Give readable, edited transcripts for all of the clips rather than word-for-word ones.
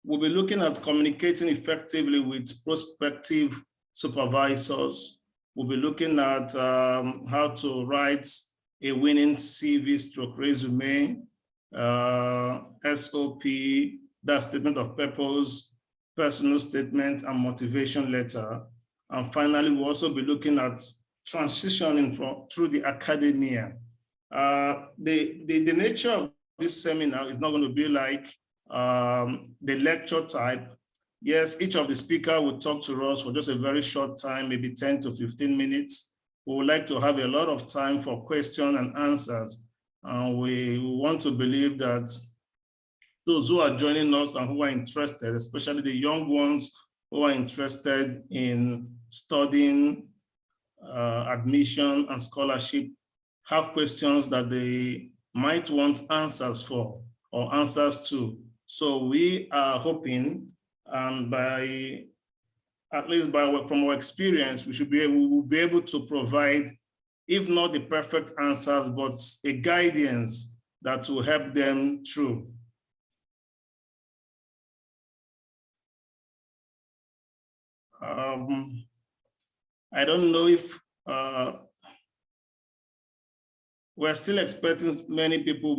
we'll be looking at communicating effectively with prospective supervisors. We'll be looking at how to write a winning CV stroke resume, SOP, that statement of purpose, personal statement, and motivation letter. And finally, we'll also be looking at transitioning through the academia. The nature of this seminar is not going to be like the lecture type. Yes, each of the speakers will talk to us for just a very short time, maybe 10 to 15 minutes. We would like to have a lot of time for questions and answers. We want to believe that those who are joining us and who are interested, especially the young ones who are interested in studying, admission and scholarship, have questions that they might want answers for or answers to. So we are hoping, and from our experience, we will be able to provide, if not the perfect answers, but a guidance that will help them through. I don't know if we're still expecting many people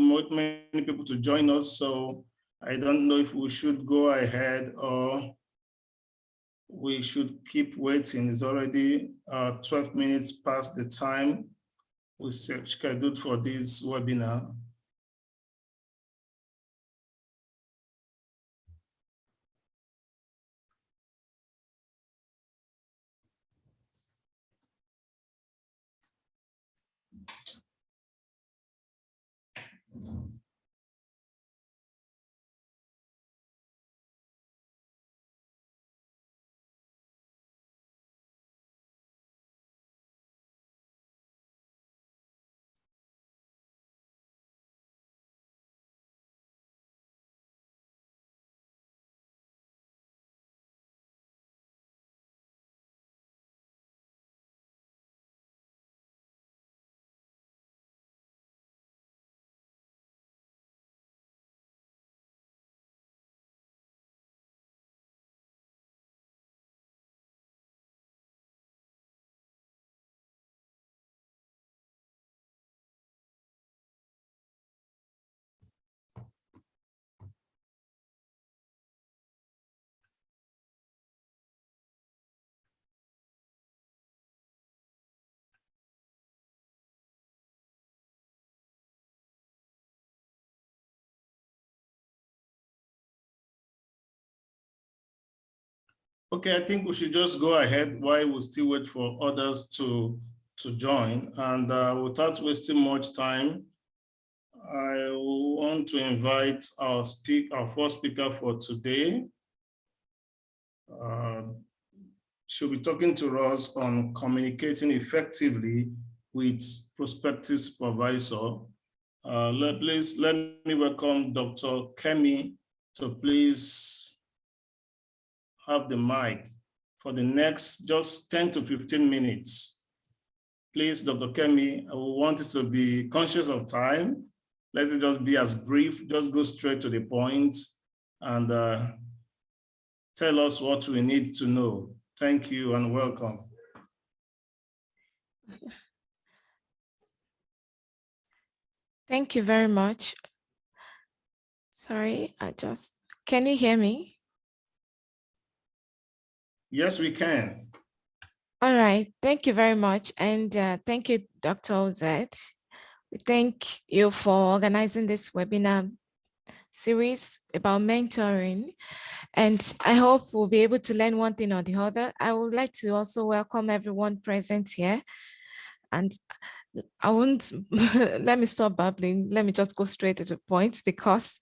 to join us, so I don't know if we should go ahead or we should keep waiting. It's already 12 minutes past the time we scheduled for this webinar. Okay, I think we should just go ahead while we still wait for others to join. And without wasting much time, I want to invite our first speaker for today. She'll be talking to us on communicating effectively with prospective supervisor. Let me welcome Dr. Kemi to please have the mic for the next just 10 to 15 minutes. Please, Dr. Kemi, I want you to be conscious of time. Let it just be as brief, just go straight to the point and tell us what we need to know. Thank you and welcome. Thank you very much. Sorry, can you hear me? Yes, we can. All right, thank you very much. And thank you, Dr. Ozet. We thank you for organizing this webinar series about mentoring. And I hope we'll be able to learn one thing or the other. I would like to also welcome everyone present here. And I won't, let me stop babbling. Let me just go straight to the point because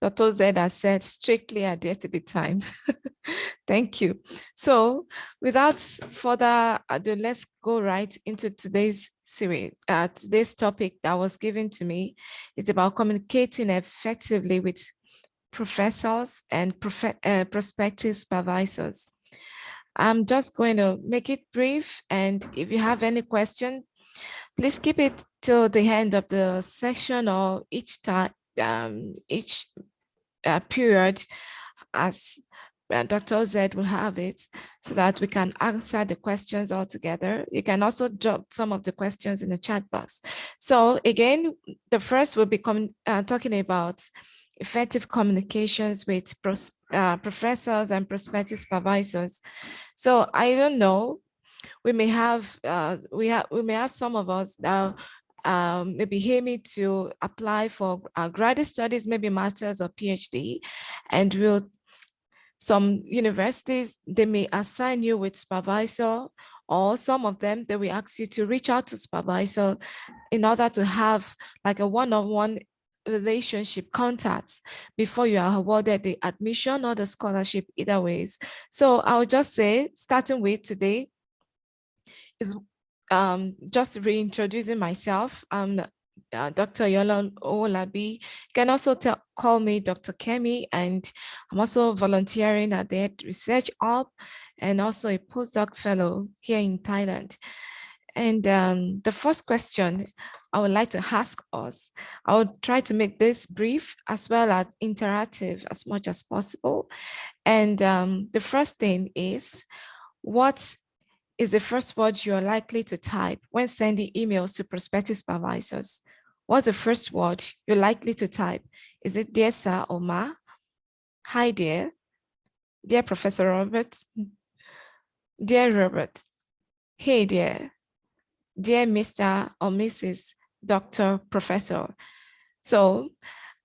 Dr. Zed has said strictly adhere to the time. Thank you. So without further ado, let's go right into today's series. Today's topic that was given to me is about communicating effectively with professors and prospective supervisors. I'm just going to make it brief, and if you have any question, please keep it till the end of the session or each time, period. as Dr. Z will have it, so that we can answer the questions all together. You can also drop some of the questions in the chat box. So again, the first will be talking about effective communications with professors and prospective supervisors. So I don't know, we may have some of us that maybe aiming to apply for graduate studies, maybe master's or PhD, and some universities, they may assign you with supervisor, or some of them, they will ask you to reach out to supervisor in order to have like a one-on-one relationship contacts before you are awarded the admission or the scholarship, either ways. So I'll just say, starting with today, is just reintroducing myself. I'm Dr. Yola Olabi. You can also call me Dr. Kemi, and I'm also volunteering at the EdResearch Hub and also a postdoc fellow here in Thailand. And the first question I would like to ask us, I will try to make this brief as well as interactive as much as possible. And the first thing is, what is the first word you are likely to type when sending emails to prospective supervisors? What's the first word you're likely to type? Is it dear sir or ma? Hi dear. Dear Professor Robert. Dear Robert. Hey dear. Dear Mr. or Mrs. Dr. Professor. So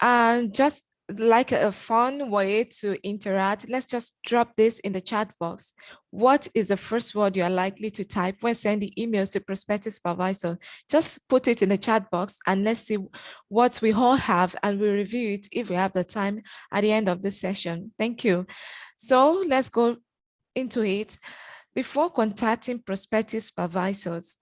just like a fun way to interact, let's just drop this in the chat box. What is the first word you are likely to type when sending emails to prospective supervisor? Just put it in the chat box and let's see what we all have, and we'll review it if we have the time at the end of this session. Thank you. So let's go into it. Before contacting prospective supervisors,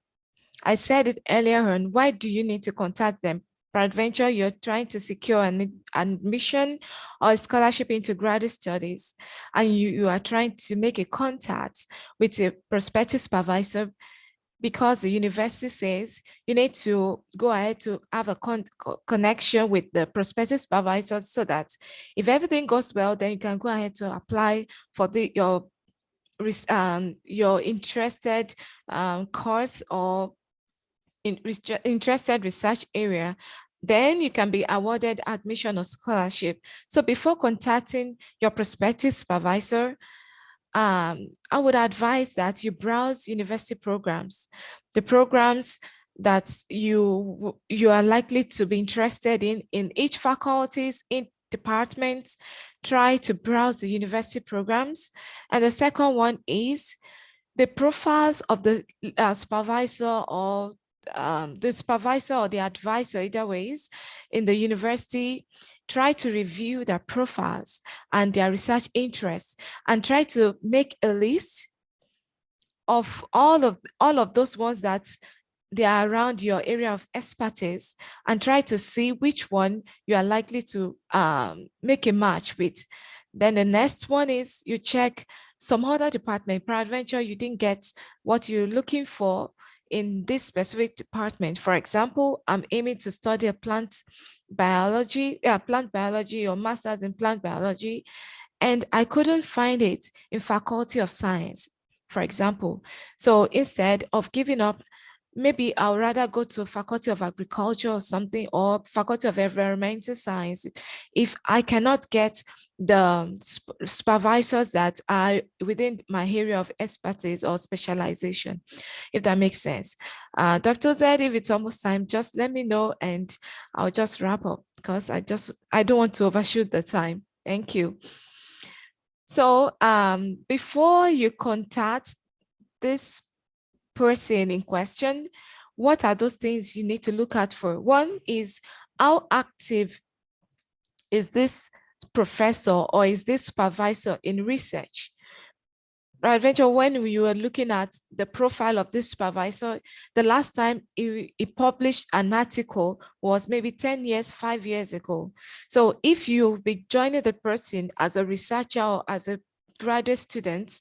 I said it earlier on, why do you need to contact them? Peradventure, you're trying to secure an admission or a scholarship into graduate studies, and you are trying to make a contact with a prospective supervisor because the university says you need to go ahead to have a connection with the prospective supervisor, so that if everything goes well, then you can go ahead to apply for your interested course or interested research area. Then you can be awarded admission or scholarship. So before contacting your prospective supervisor, I would advise that you browse university programs, the programs that you are likely to be interested in each faculties, in departments. Try to browse the university programs. And the second one is the profiles of the supervisor or the advisor, either ways, in the university. Try to review their profiles and their research interests, and try to make a list of all of those ones that they are around your area of expertise, and try to see which one you are likely to make a match with. Then the next one is you check some other department. Peradventure, you didn't get what you're looking for in this specific department. For example, I'm aiming to study a plant biology or master's in plant biology, and I couldn't find it in Faculty of Science, for example. So instead of giving up, maybe I'll rather go to Faculty of Agriculture or something, or Faculty of Environmental Science, if I cannot get the supervisors that are within my area of expertise or specialization, if that makes sense. Dr. Z, if it's almost time, just let me know and I'll just wrap up, because I don't want to overshoot the time. Thank you. So before you contact this person in question, what are those things you need to look out for? One is, how active is this professor or is this supervisor in research? Peradventure, when we were looking at the profile of this supervisor, the last time he published an article was maybe 10 years, 5 years ago. So if you'll be joining the person as a researcher or as a graduate student,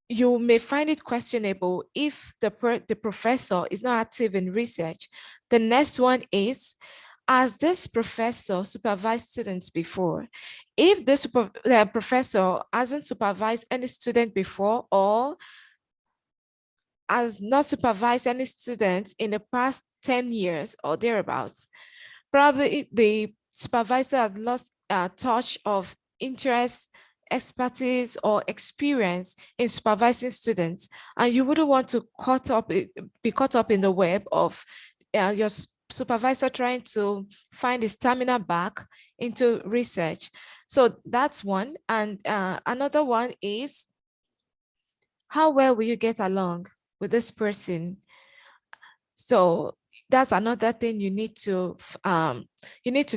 you may find it questionable if the professor is not active in research. The next one is, has this professor supervised students before? If the professor hasn't supervised any student before, or has not supervised any students in the past 10 years or thereabouts, probably the supervisor has lost touch of interest, expertise, or experience in supervising students, and you wouldn't want to be caught up in the web of your supervisor trying to find his stamina back into research. So that's one. And another one is, how well will you get along with this person? So that's another thing you need to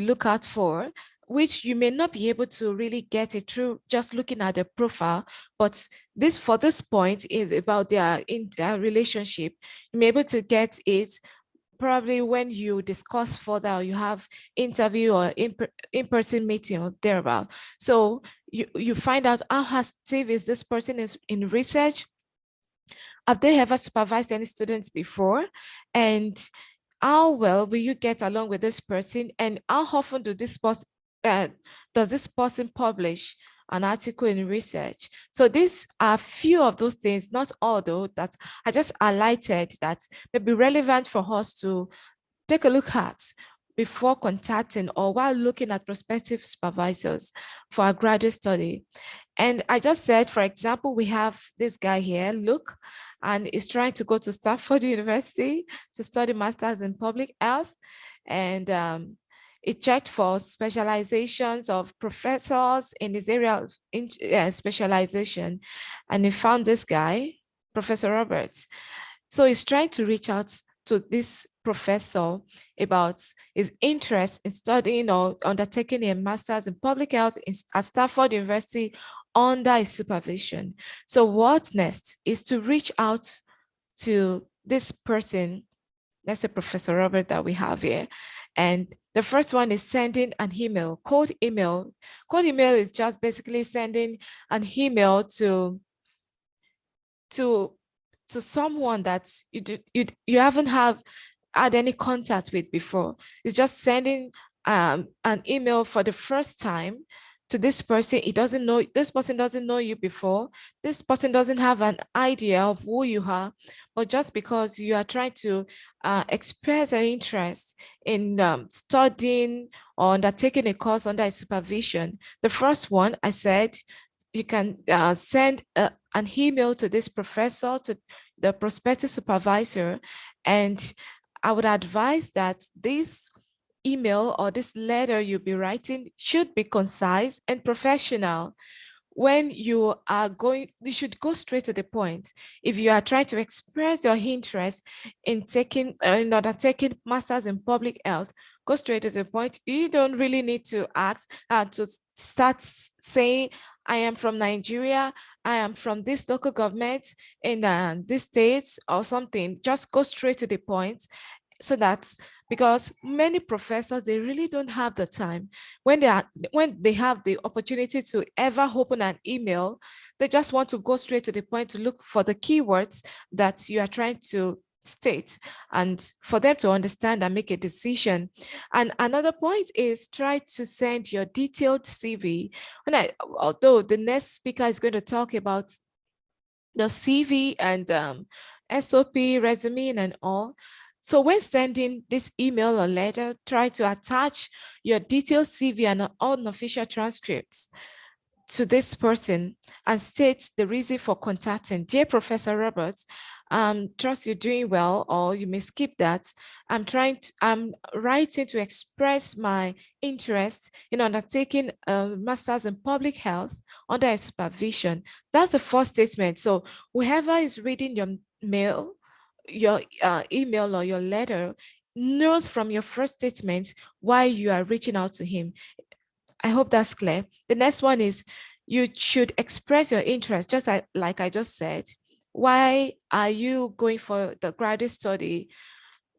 look out for, which you may not be able to really get it through just looking at the profile. But this, for this point, is about their relationship. You may be able to get it probably when you discuss further, or you have interview or in-person meeting or thereabout. So you find out how active is this person is in research. Have they ever supervised any students before? And how well will you get along with this person? And how often does this person publish an article in research? So these are few of those things, not all though, that I just highlighted that may be relevant for us to take a look at before contacting or while looking at prospective supervisors for a graduate study. And I just said, for example, we have this guy here, Luke, and is trying to go to Stanford University to study masters in public health. And it checked for specializations of professors in this area of specialization. And he found this guy, Professor Roberts. So he's trying to reach out to this professor about his interest in studying or undertaking a master's in public health at Stanford University under his supervision. So what next is to reach out to this person, let's say Professor Robert that we have here. And the first one is sending an email, cold email. Cold email is just basically sending an email to someone that you haven't had any contact with before. It's just sending an email for the first time to this person. This person doesn't know you before. This person doesn't have an idea of who you are, but just because you are trying to express an interest in studying or undertaking a course under supervision. The first one I said, you can send an email to this professor, to the prospective supervisor, and I would advise that this email or this letter you'll be writing should be concise and professional. When you should go straight to the point. If you are trying to express your interest in undertaking masters in public health, go straight to the point. You don't really need to ask to start saying, I am from Nigeria, I am from this local government in this states or something. Just go straight to the point, so that's because many professors, they really don't have the time. When they have the opportunity to ever open an email, they just want to go straight to the point to look for the keywords that you are trying to state, and for them to understand and make a decision. And another point is, try to send your detailed CV. Although the next speaker is going to talk about the CV and SOP, resume, and all. So when sending this email or letter, try to attach your detailed CV and unofficial transcripts to this person and state the reason for contacting. Dear Professor Roberts, trust you're doing well, or you may skip that. I'm writing to express my interest in undertaking a master's in public health under a supervision. That's the first statement. So whoever is reading your mail, your email or your letter, knows from your first statement why you are reaching out to him. I hope that's clear. The next one is, you should express your interest, just like I just said. Why are you going for the graduate study?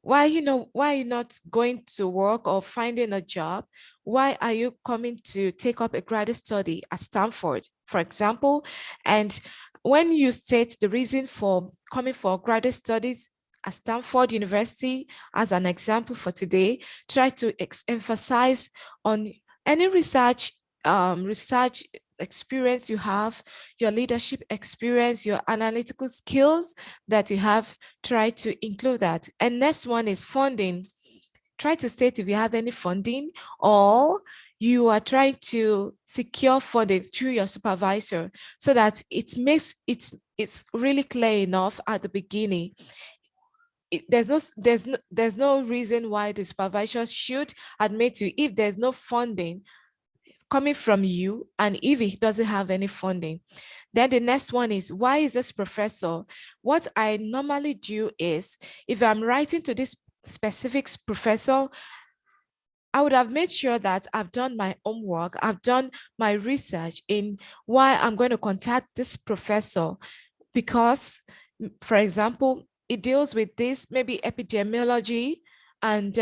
Why are you not going to work or finding a job? Why are you coming to take up a graduate study at Stanford, for example? And when you state the reason for coming for graduate studies Stanford University as an example for today, try to emphasize on any research experience you have, your leadership experience, your analytical skills that you have, try to include that. And next one is funding. Try to state if you have any funding or you are trying to secure funding through your supervisor so that it makes it's really clear enough at the beginning. There's no reason why the supervisor should admit you if there's no funding coming from you and if he doesn't have any funding. Then the next one is, why is this professor? What I normally do is, if I'm writing to this specific professor, I would have made sure that I've done my homework, I've done my research in why I'm going to contact this professor, because, for example, it deals with this, maybe epidemiology and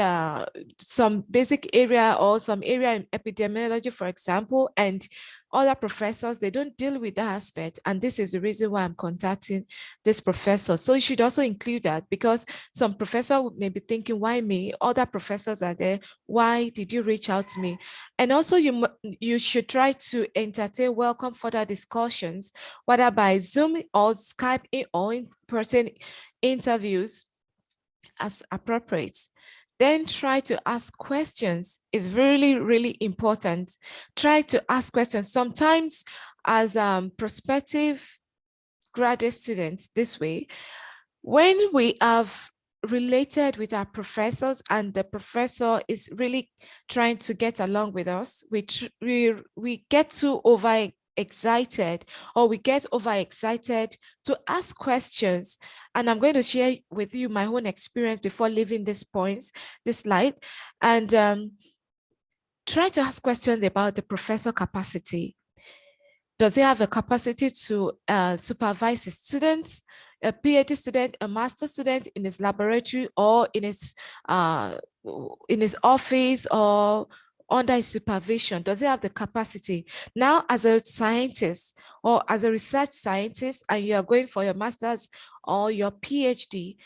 some basic area or some area in epidemiology, for example, and other professors, they don't deal with that aspect. And this is the reason why I'm contacting this professor. So you should also include that, because some professor may be thinking, why me? Other professors are there. Why did you reach out to me? And also you should try to entertain welcome further discussions, whether by Zoom or Skype or in-person interviews as appropriate. Then try to ask questions. It's really, really important. Try to ask questions. Sometimes as prospective graduate students this way, when we have related with our professors and the professor is really trying to get along with us, we get too excited or we get overexcited to ask questions. And I'm going to share with you my own experience before leaving this slide. And try to ask questions about the professor capacity. Does he have a capacity to supervise his students, a PhD student, a master student in his laboratory or in his office or under his supervision? Does he have the capacity? Now, as a scientist or as a research scientist, and you are going for your master's or your PhD,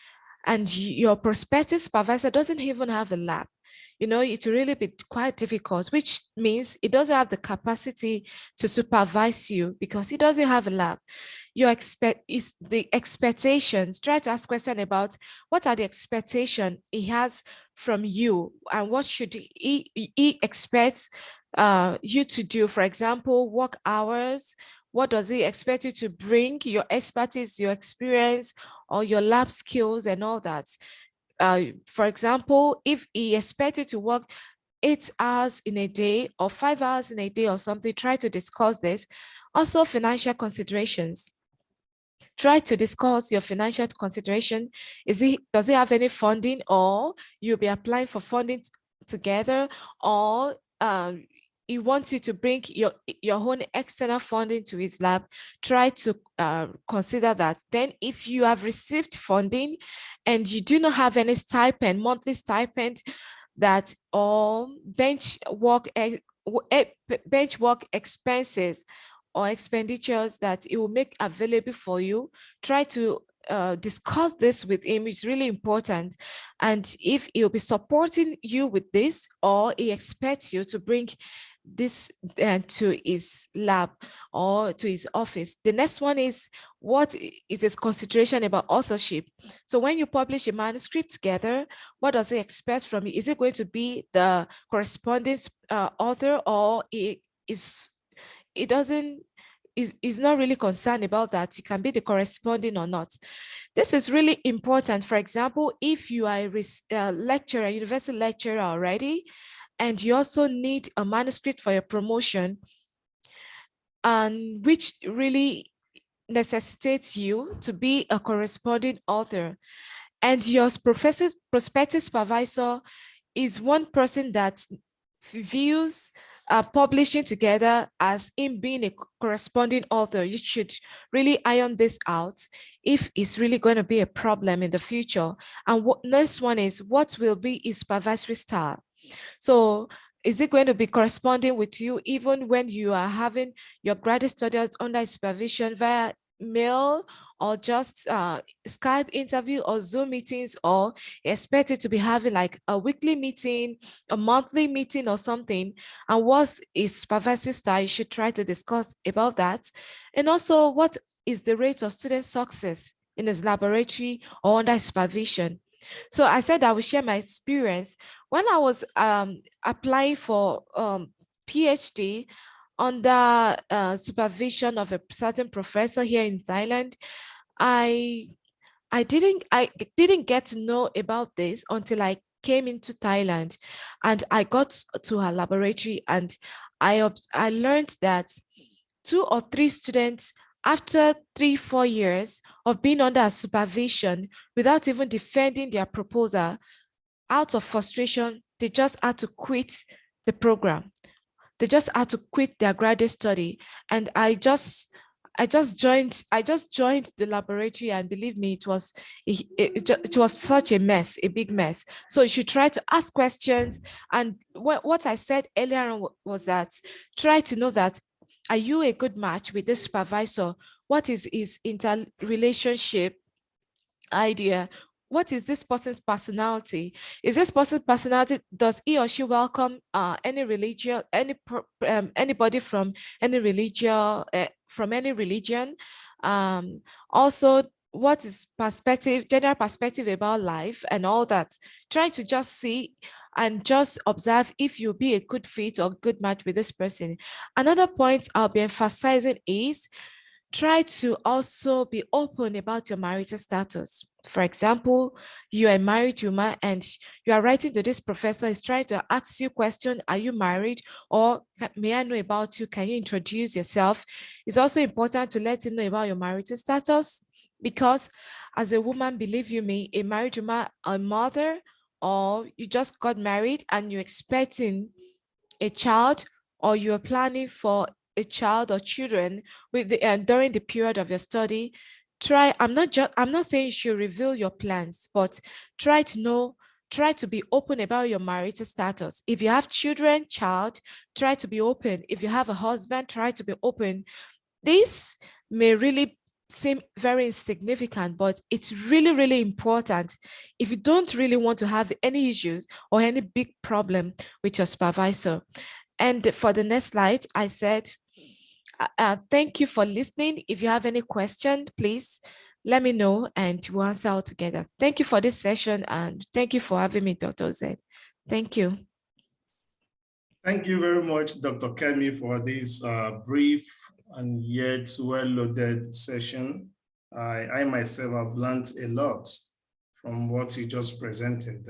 and your prospective supervisor doesn't even have a lab, it will really be quite difficult, which means it doesn't have the capacity to supervise you because it doesn't have a lab. The expectations. Try to ask questions about what are the expectations he has from you and what should he expect you to do. For example, work hours. What does he expect you to bring? Your expertise, your experience, or your lab skills and all that. For example, if he expected to work 8 hours in a day or 5 hours in a day or something, try to discuss this. Also, financial considerations. Try to discuss your financial consideration. Does he have any funding, or you'll be applying for funding together, or he wants you to bring your own external funding to his lab? Try to consider that. Then if you have received funding and you do not have any stipend, monthly stipend, that or bench work expenses or expenditures that it will make available for you, try to discuss this with him. It's really important. And if he'll be supporting you with this, or he expects you to bring this to his lab or to his office. The next one is, what is his consideration about authorship? So when you publish a manuscript together, what does he expect from you? Is it going to be the corresponding author, or is not really concerned about that? You can be the corresponding or not. This is really important. For example, if you are a lecturer, university lecturer already, and you also need a manuscript for your promotion, and which really necessitates you to be a corresponding author, and your prospective supervisor is one person that views publishing together as in being a corresponding author, you should really iron this out if it's really going to be a problem in the future. And next one is, what will be his supervisory style? So is it going to be corresponding with you even when you are having your graduate studies under supervision via mail or just Skype interview or Zoom meetings, or expected to be having like a weekly meeting, a monthly meeting or something, and what's his supervisory style, you should try to discuss about that. And also, what is the rate of student success in his laboratory or under supervision? So I said I will share my experience. When I was applying for PhD under supervision of a certain professor here in Thailand, I I didn't get to know about this until I came into Thailand, and I got to her laboratory, and I learned that 2 or 3 students, after 3 4 years of being under supervision without even defending their proposal, out of frustration, they just had to quit the program. They just had to quit their graduate study. And I just joined the laboratory, and believe me, it was such a mess, a big mess. So you should try to ask questions. And what I said earlier on was that try to know that, are you a good match with the supervisor? What is his interrelationship idea? What is this person's personality? Is this person's personality, does he or she welcome any religion, anybody from any religion? Also, what is general perspective about life and all that? Try to just see and just observe if you'll be a good fit or good match with this person. Another point I'll be emphasizing is try to also be open about your marital status. For example, you are a married woman and you are writing to this professor, is trying to ask you question, are you married? Or may I know about you? Can you introduce yourself? It's also important to let him know about your marital status, because as a woman, believe you me, a married woman, a mother, or you just got married and you're expecting a child, or you're planning for a child or children with during the period of your study, I'm not saying you should reveal your plans, but try to be open about your marital status. If you have child, try to be open. If you have a husband, try to be open. This may really seem very insignificant, but it's really, really important if you don't really want to have any issues or any big problem with your supervisor. And for the next slide, I said, thank you for listening. If you have any question, please let me know and we'll answer all together. Thank you for this session, and thank you for having me, Dr. Z. Thank you. Thank you very much, Dr. Kemi, for this brief and yet well-loaded session. I myself have learned a lot from what you just presented.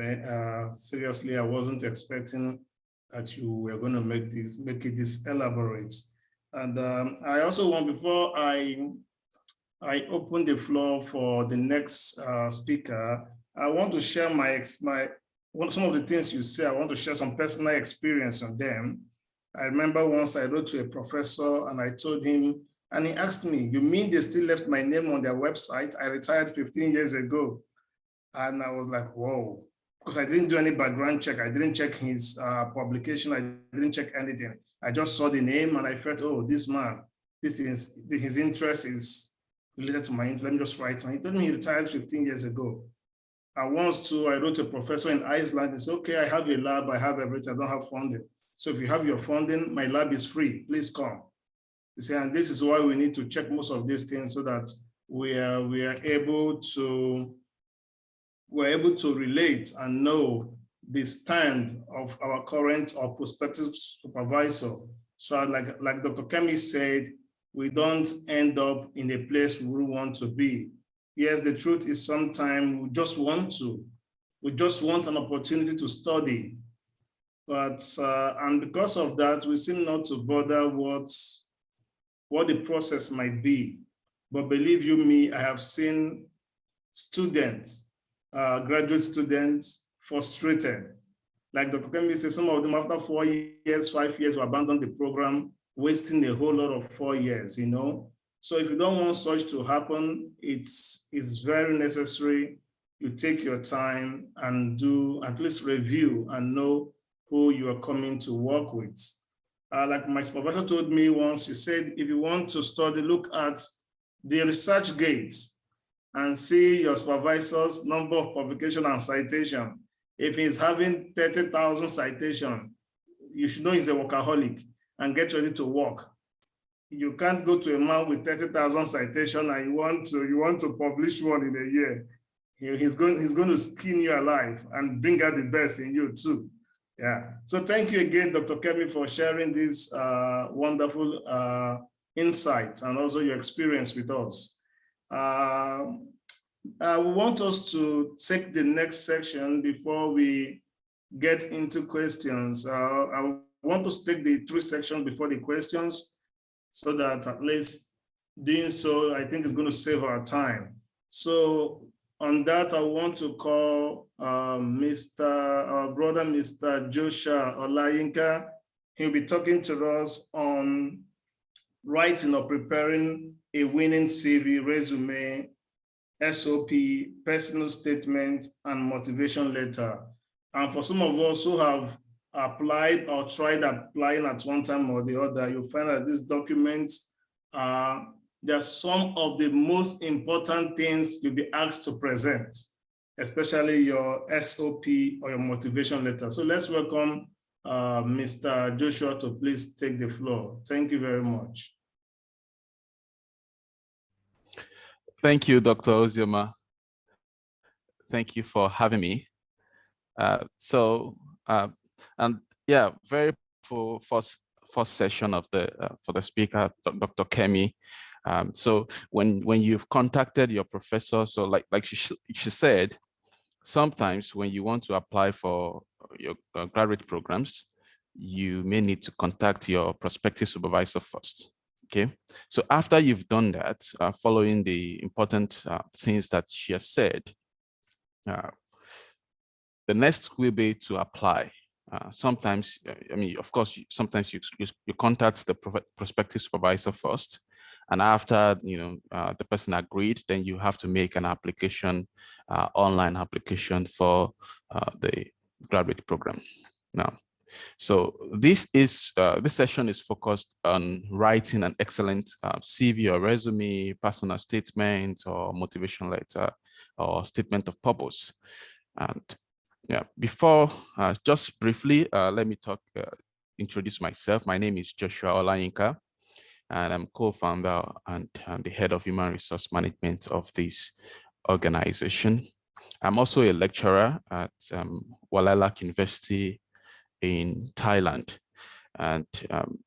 Seriously, I wasn't expecting that you were going to make it this elaborate. And I also want, before I open the floor for the next speaker, I want to share some of the things you say. I want to share some personal experience on them. I remember once I wrote to a professor and I told him, and he asked me, you mean they still left my name on their website? I retired 15 years ago. And I was like, whoa, because I didn't do any background check. I didn't check his publication. I didn't check anything. I just saw the name and I felt, oh, this man, his interest is related to my interest. Let me just write. And he told me he retired 15 years ago. And once too, I wrote to a professor in Iceland. He said, okay, I have a lab, I have everything, I don't have funding. So if you have your funding, my lab is free, please come. You see, and this is why we need to check most of these things so that we are able to relate and know the stand of our current or prospective supervisor. So like Dr. Kemi said, we don't end up in a place we want to be. Yes, the truth is sometimes we just want an opportunity to study. But, and because of that, we seem not to bother what the process might be. But believe you me, I have seen students, graduate students, frustrated. Like Dr. Kemi said, some of them after 4 years, 5 years, will abandon the program, wasting a whole lot of 4 years, you know? So if you don't want such to happen, it's very necessary you take your time and do at least review and know who you are coming to work with. Like my supervisor told me once, he said, if you want to study, look at the research gate and see your supervisor's number of publication and citation. If he's having 30,000 citation, you should know he's a workaholic and get ready to work. You can't go to a man with 30,000 citation and you want to publish one in a year. He's going to skin you alive and bring out the best in you too. Yeah. So thank you again, Dr. Kemi, for sharing this wonderful insights and also your experience with us. I want us to take the next section before we get into questions. I want to take the 3 sections before the questions, so that at least doing so, I think is going to save our time. So on that, I want to call our brother, Mr. Joshua Olayinka. He'll be talking to us on writing or preparing a winning CV, resume, SOP, personal statement, and motivation letter. And for some of us who have applied or tried applying at one time or the other, you'll find that these documents they're some of the most important things you'll be asked to present, especially your SOP or your motivation letter. So let's welcome Mr. Joshua to please take the floor. Thank you very much. Thank you, Dr. Ozioma. Thank you for having me. And yeah, very full first session of for the speaker, Dr. Kemi. So when you've contacted your professor, so like she said, sometimes when you want to apply for your graduate programs, you may need to contact your prospective supervisor first. Okay, so after you've done that, following the important things that she has said, the next will be to apply. Sometimes, I mean, of course, sometimes you contact the prospective supervisor first, and after the person agreed, then you have to make an application, online application for the graduate program. Now, so this session is focused on writing an excellent CV or resume, personal statement, or motivation letter, or statement of purpose. And yeah, before, just briefly, let me introduce myself. My name is Joshua Olayinka, and I'm co-founder and the head of human resource management of this organization. I'm also a lecturer at Walalak University in Thailand. And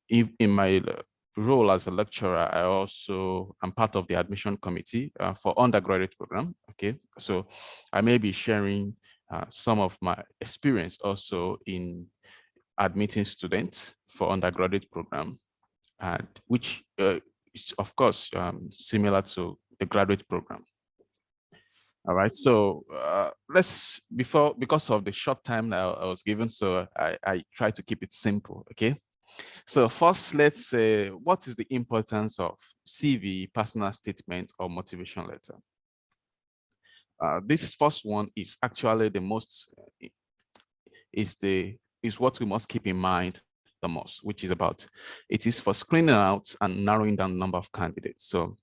in my role as a lecturer, I also am part of the admission committee for undergraduate program. Okay, so I may be sharing some of my experience also in admitting students for undergraduate program, and which is of course similar to the graduate program. All right, so because of the short time that I was given, so I try to keep it simple, okay? So first, let's say, what is the importance of CV, personal statement, or motivation letter? This first one is actually the most, is what we must keep in mind the most, which is about, it is for screening out and narrowing down the number of candidates. So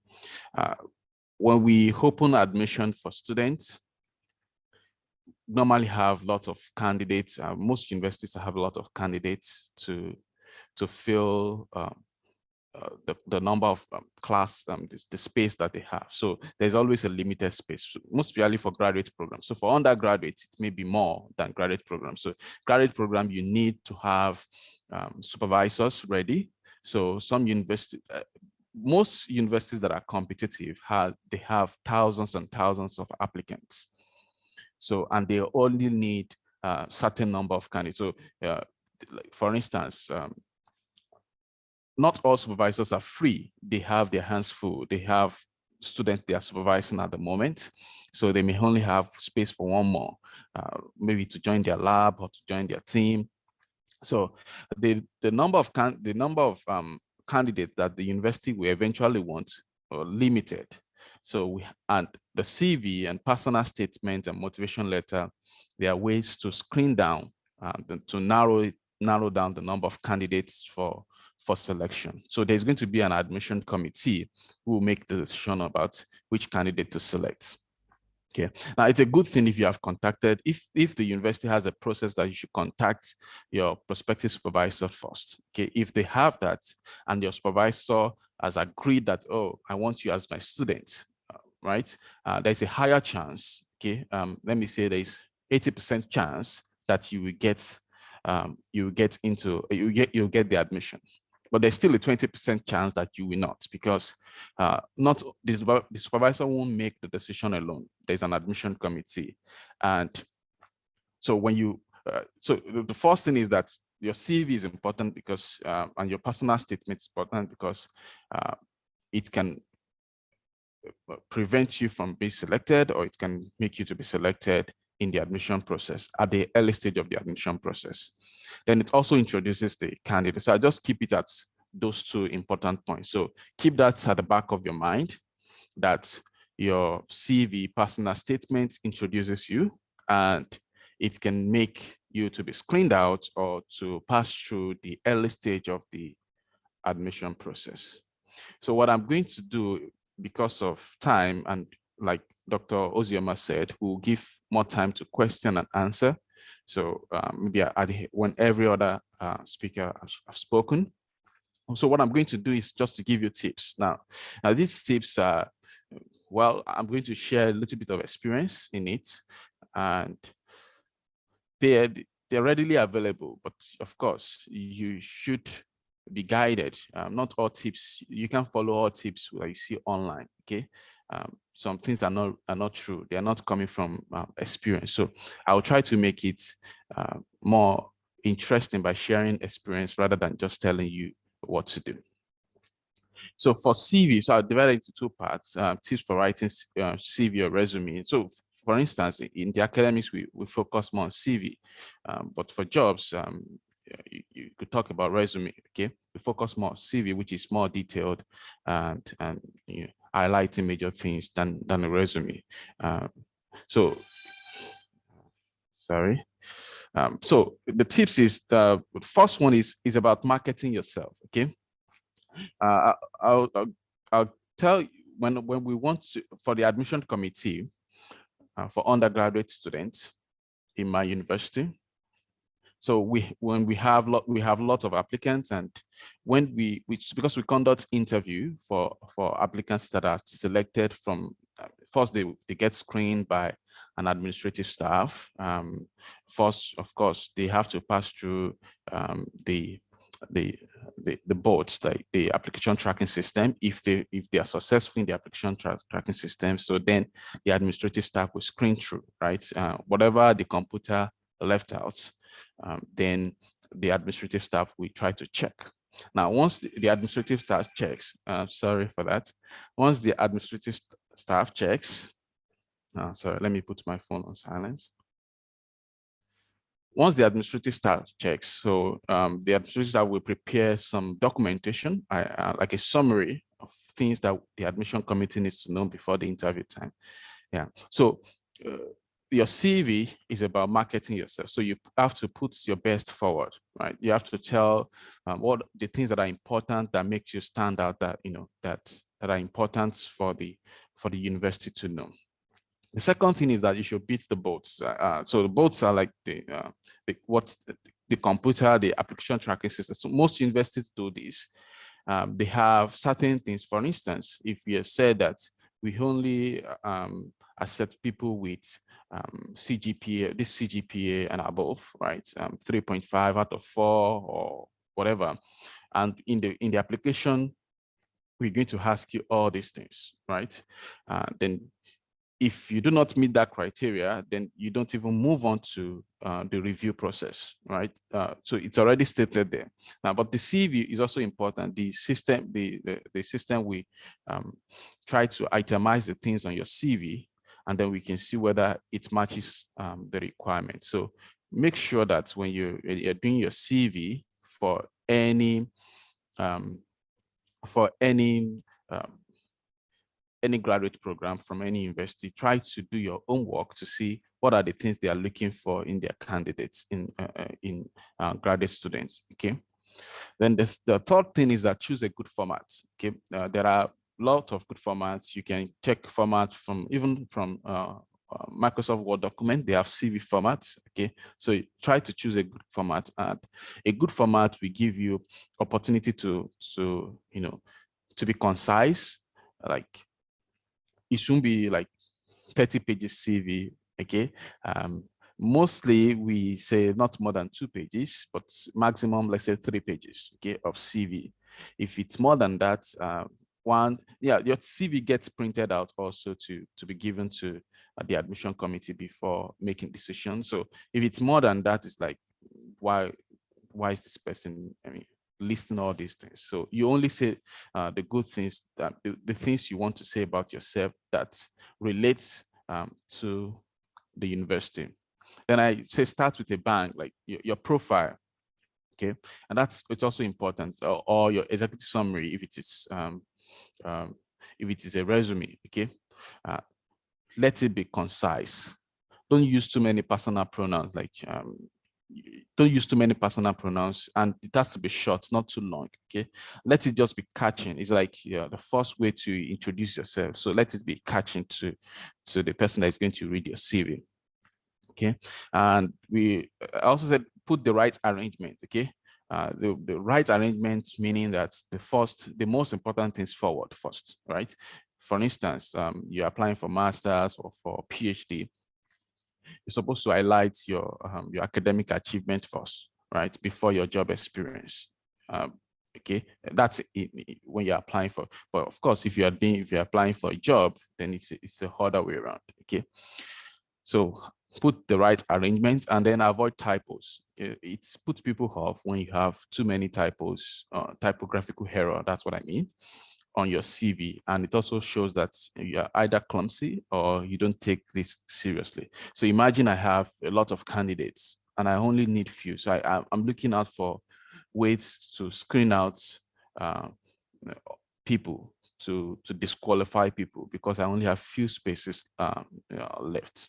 when we open admission for students, normally have a lot of candidates. Most universities have a lot of candidates to fill the number of class, the space that they have. So there's always a limited space, most purely for graduate programs. So for undergraduates, it may be more than graduate programs. So graduate program, you need to have supervisors ready. So some universities, most universities that are competitive they have thousands and thousands of applicants. So, and they only need a certain number of candidates. So like for instance, not all supervisors are free. They have their hands full. They have students they are supervising at the moment. So they may only have space for one more, maybe to join their lab or to join their team. So the number of candidates that the university will eventually want are limited. So and the CV and personal statement and motivation letter, there are ways to screen down to narrow down the number of candidates for for selection. So there's going to be an admission committee who will make the decision about which candidate to select. Okay, now it's a good thing if you have contacted, if the university has a process that you should contact your prospective supervisor first. Okay, if they have that and your supervisor has agreed that, oh, I want you as my student, right? There's a higher chance, okay? Let me say there's 80% chance that you will get you'll get the admission. But there's still a 20% chance that you will not, because not the supervisor won't make the decision alone. There's an admission committee. And so when you, so the first thing is that your CV is important because, and your personal statement is important because it can prevent you from being selected, or it can make you to be selected in the admission process at the early stage of the admission process. Then it also introduces the candidate. So I just keep it at those two important points. So keep that at the back of your mind, that your CV personal statement introduces you, and it can make you to be screened out or to pass through the early stage of the admission process. So what I'm going to do, because of time, and like Dr. Ozioma said, we'll give more time to question and answer. So maybe when every other speaker has spoken. So what I'm going to do is just to give you tips. Now these tips are, well, I'm going to share a little bit of experience in it, and they're readily available, but of course you should be guided. Not all tips, you can't follow all tips that you see online, okay? Some things are not true. They are not coming from experience. So I'll try to make it more interesting by sharing experience rather than just telling you what to do. So for CV, so I'll divide it into two parts, tips for writing CV or resume. So for instance, in the academics, we focus more on CV, but for jobs, you could talk about resume, okay? We focus more on CV, which is more detailed and you know, highlighting major things than a resume. So the tips is, the first one is about marketing yourself, okay? I'll tell you, when we want to, for the admission committee, for undergraduate students in my university. So when we have lots of applicants, and when because we conduct interview for applicants that are selected from, first they get screened by an administrative staff. First, of course, they have to pass through the boards, like the application tracking system. If they are successful in the application tracking system, so then the administrative staff will screen through, right? Whatever the computer left out, then the administrative staff will try to check. Now, once the administrative staff checks, sorry for that. Once the administrative staff checks, sorry, let me put my phone on silence. Once the administrative staff checks, so the administrative staff will prepare some documentation, like a summary of things that the admission committee needs to know before the interview time. Yeah, so your CV is about marketing yourself. So you have to put your best forward, right? You have to tell what the things that are important, that makes you stand out, that that are important for the university to know. The second thing is that you should beat the boats. So the boats are like the computer, the application tracking system. So most universities do this. They have certain things. For instance, if you said that we only accept people with CGPA, this CGPA and above, right? 3.5 out of 4 or whatever. And in the application, we're going to ask you all these things, right? Then if you do not meet that criteria, then you don't even move on to the review process, right? So it's already stated there. Now, but the CV is also important. The system, the system, we try to itemize the things on your CV, and then we can see whether it matches the requirements. So make sure that when you're doing your CV for any graduate program from any university, try to do your own work to see what are the things they are looking for in their candidates, in graduate students, okay? Then the third thing is that choose a good format. Okay, there are a lot of good formats. You can check formats from even from Microsoft Word document. They have CV formats. Okay, so try to choose a good format, and a good format will give you opportunity to to be concise. Like it shouldn't be like 30 pages CV. Okay, mostly we say not more than 2 pages, but maximum, let's say 3 pages, okay, of CV. If it's more than that, your CV gets printed out also to be given to the admission committee before making decisions. So if it's more than that, it's like, why is this person, listing all these things? So you only say the good things, that the things you want to say about yourself that relates to the university. Then I say start with a bang, like your profile, okay, and it's also important, or your executive summary if it is a resume, okay. Let it be concise. Don't use too many personal pronouns, like don't use too many personal pronouns, and it has to be short, not too long. Okay, let it just be catching. It's like the first way to introduce yourself, so let it be catching to the person that is going to read your CV. Okay, and we also said put the right arrangement. Okay, the right arrangement, meaning that the most important things forward first, right? For instance, you're applying for master's or for PhD. You're supposed to highlight your academic achievement first, right, before your job experience. Okay, that's it when you're applying for. But of course, if you're applying for a job, then it's the other way around. Okay, so put the right arrangements and then avoid typos. It puts people off when you have too many typos, typographical error. That's what I mean, on your CV, and it also shows that you're either clumsy or you don't take this seriously. So imagine I have a lot of candidates and I only need few. So I'm looking out for ways to screen out people, to disqualify people, because I only have few spaces left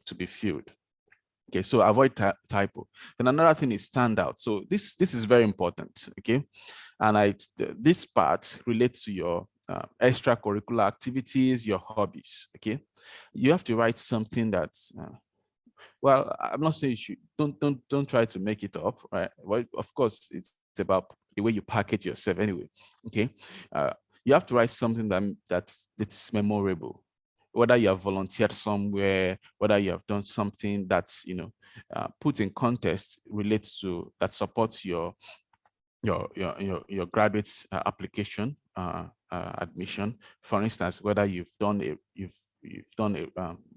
to be filled. Okay, so avoid typo. Then another thing is standout. So this is very important. Okay, and this part relates to your extracurricular activities, your hobbies. Okay, you have to write something that's well, I'm not saying you should, don't try to make it up, right? Well, of course, it's about the way you package yourself anyway. Okay, you have to write something that's memorable. Whether you have volunteered somewhere, whether you have done something that's put in context, relates to, that supports your graduate application admission. For instance, whether you've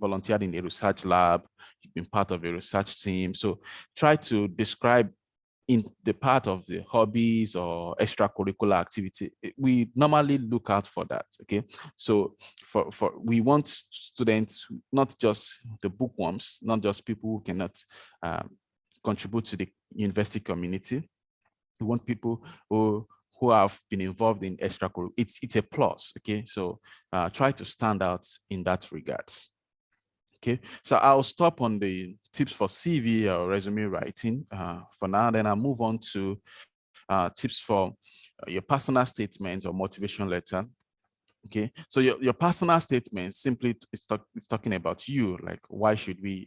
volunteered in a research lab, you've been part of a research team. So try to describe in the part of the hobbies or extracurricular activity. We normally look out for that. Okay, so we want students, not just the bookworms, not just people who cannot contribute to the university community. We want people who have been involved in extracurricular. It's a plus. Okay, so try to stand out in that regards. Okay, so I'll stop on the tips for CV or resume writing for now. Then I'll move on to tips for your personal statement or motivation letter. Okay, so your personal statement simply it's talking about you, like why should we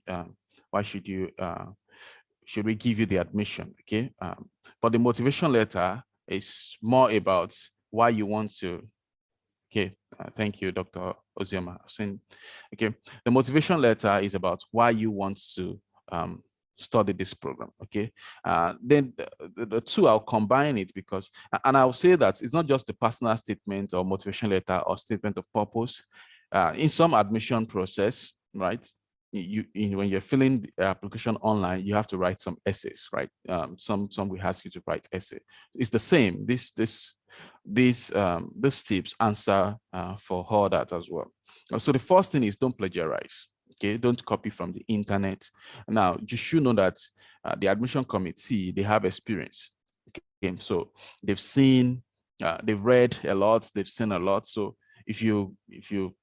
give you the admission? Okay, but the motivation letter is more about why you want to. Okay, thank you, Dr. Ozioma. Okay, the motivation letter is about why you want to study this program. Okay, then the two, I'll combine it, because, and I'll say that it's not just the personal statement or motivation letter or statement of purpose. In some admission process, right, when you're filling the application online, you have to write some essays, right? Some will ask you to write essay. It's the same. These tips answer for all that as well. So the first thing is, don't plagiarize. Okay, don't copy from the internet. Now, you should know that the admission committee, they have experience. Okay, so they've seen, they've read a lot, they've seen a lot. So if you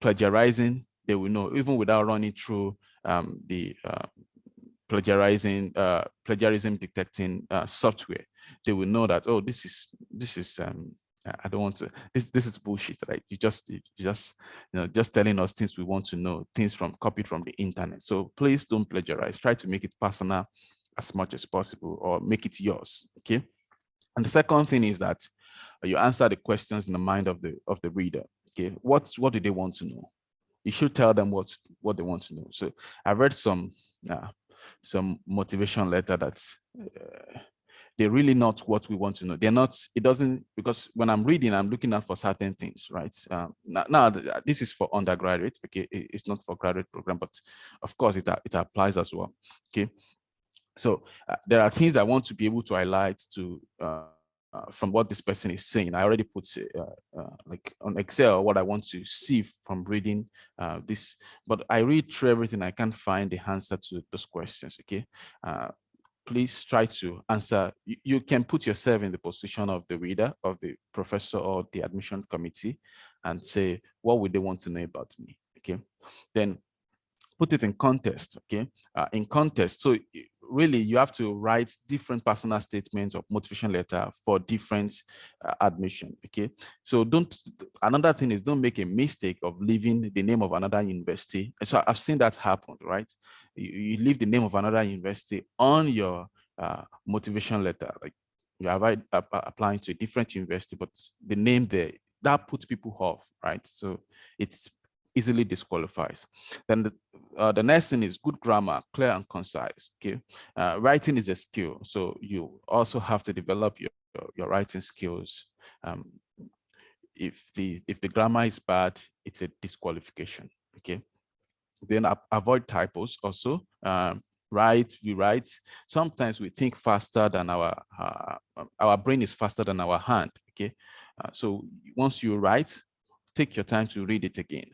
plagiarizing, they will know, even without running through the plagiarism detecting software. they will know that, oh, this is I don't want to, this is bullshit, right? You just just telling us things we want to know, things copied from the internet. So please don't plagiarize. Try to make it personal as much as possible, or make it yours. Okay. And the second thing is that you answer the questions in the mind of the reader. Okay, what do they want to know? You should tell them what they want to know. So I read some motivation letter that they're really not what we want to know. They're not. It doesn't, because when I'm reading, I'm looking out for certain things, right? Now this is for undergraduates. Okay, it's not for graduate program, but of course it applies as well. Okay. So there are things I want to be able to highlight to from what this person is saying. I already put like on Excel what I want to see from reading this, but I read through everything. I can't find the answer to those questions. Okay, please try to answer. You can put yourself in the position of the reader, of the professor, or the admission committee, and say, what would they want to know about me? Okay, then put it in context. Okay, in context. So really, you have to write different personal statements or motivation letter for different admission. Okay, so another thing is, don't make a mistake of leaving the name of another university. So I've seen that happen, right? You leave the name of another university on your motivation letter, like you are applying to a different university, but the name there, that puts people off, right? So it's easily disqualifies. Then the next thing is good grammar, clear and concise. Okay, writing is a skill, so you also have to develop your writing skills. If the grammar is bad, it's a disqualification. Okay, then avoid typos also. We write. Sometimes we think faster than our brain is faster than our hand. Okay, so once you write, take your time to read it again.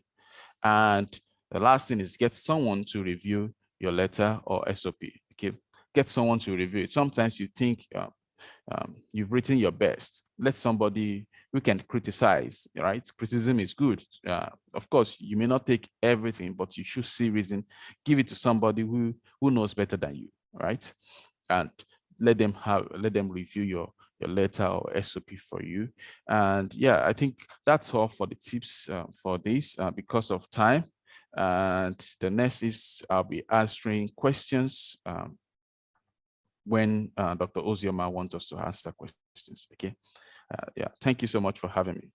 And the last thing is, get someone to review your letter or SOP. Okay, get someone to review it. Sometimes you think you've written your best. Let somebody who can criticize, right? Criticism is good. Of course, you may not take everything, but you should see reason. Give it to somebody who knows better than you, right? And let them review your letter or SOP for you. And yeah, I think that's all for the tips for this because of time. And the next is I'll be answering questions when Dr. Ozioma wants us to answer questions. Okay. Yeah, thank you so much for having me.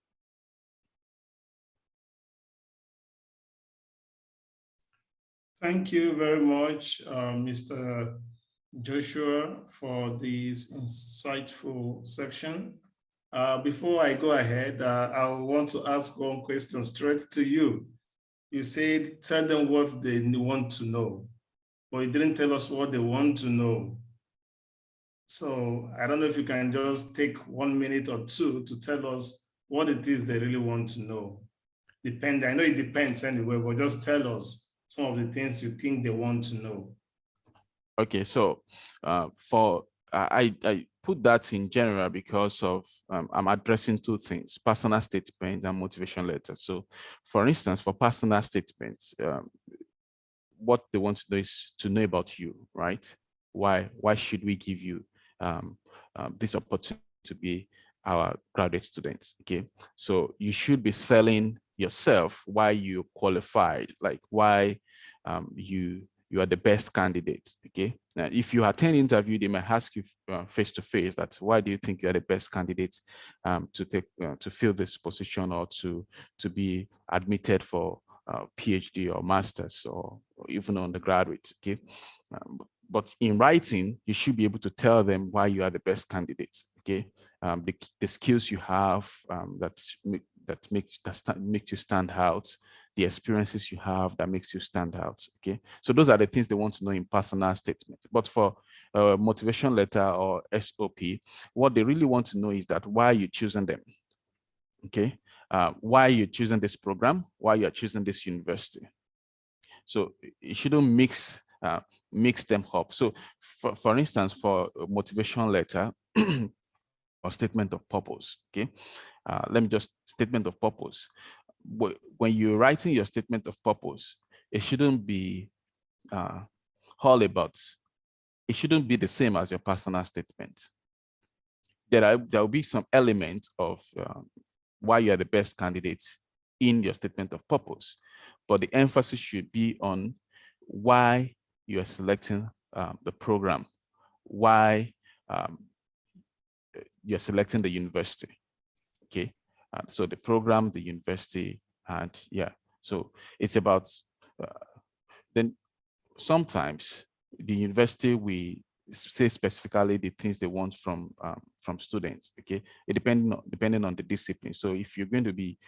Thank you very much, Mr. Joshua, for this insightful section. Before I go ahead, I want to ask one question straight to you. You said, tell them what they want to know, but you didn't tell us what they want to know. So I don't know if you can just take 1 minute or two to tell us what it is they really want to know. I know it depends anyway, but just tell us some of the things you think they want to know. Okay, so I put that in general because of I'm addressing two things: personal statements and motivation letters. So, for instance, for personal statements, what they want to know is to know about you, right? Why should we give you this opportunity to be our graduate students? Okay, so you should be selling yourself, why you qualified, like why you are the best candidate. Okay, now if you attend interview, they might ask you face to face that why do you think you are the best candidate to fill this position, or to be admitted for PhD or masters or even undergraduate. Okay, but in writing, you should be able to tell them why you are the best candidate. Okay, the skills you have that makes you stand out, the experiences you have that makes you stand out. Okay, so those are the things they want to know in personal statement. But for motivation letter or SOP, what they really want to know is that why you're choosing them. Okay, why you're choosing this program, why you're choosing this university. So you shouldn't mix them up. So for instance, for a motivation letter or statement of purpose, okay, let me just statement of purpose. When you're writing your statement of purpose, it shouldn't be all about, it shouldn't be the same as your personal statement. there will be some elements of why you are the best candidate in your statement of purpose, but the emphasis should be on why you are selecting the program, why you're selecting the university. Okay, so the program, the university, and yeah, so it's about then sometimes the university we say specifically the things they want from students. Okay, it depending on the discipline. So if you're going to be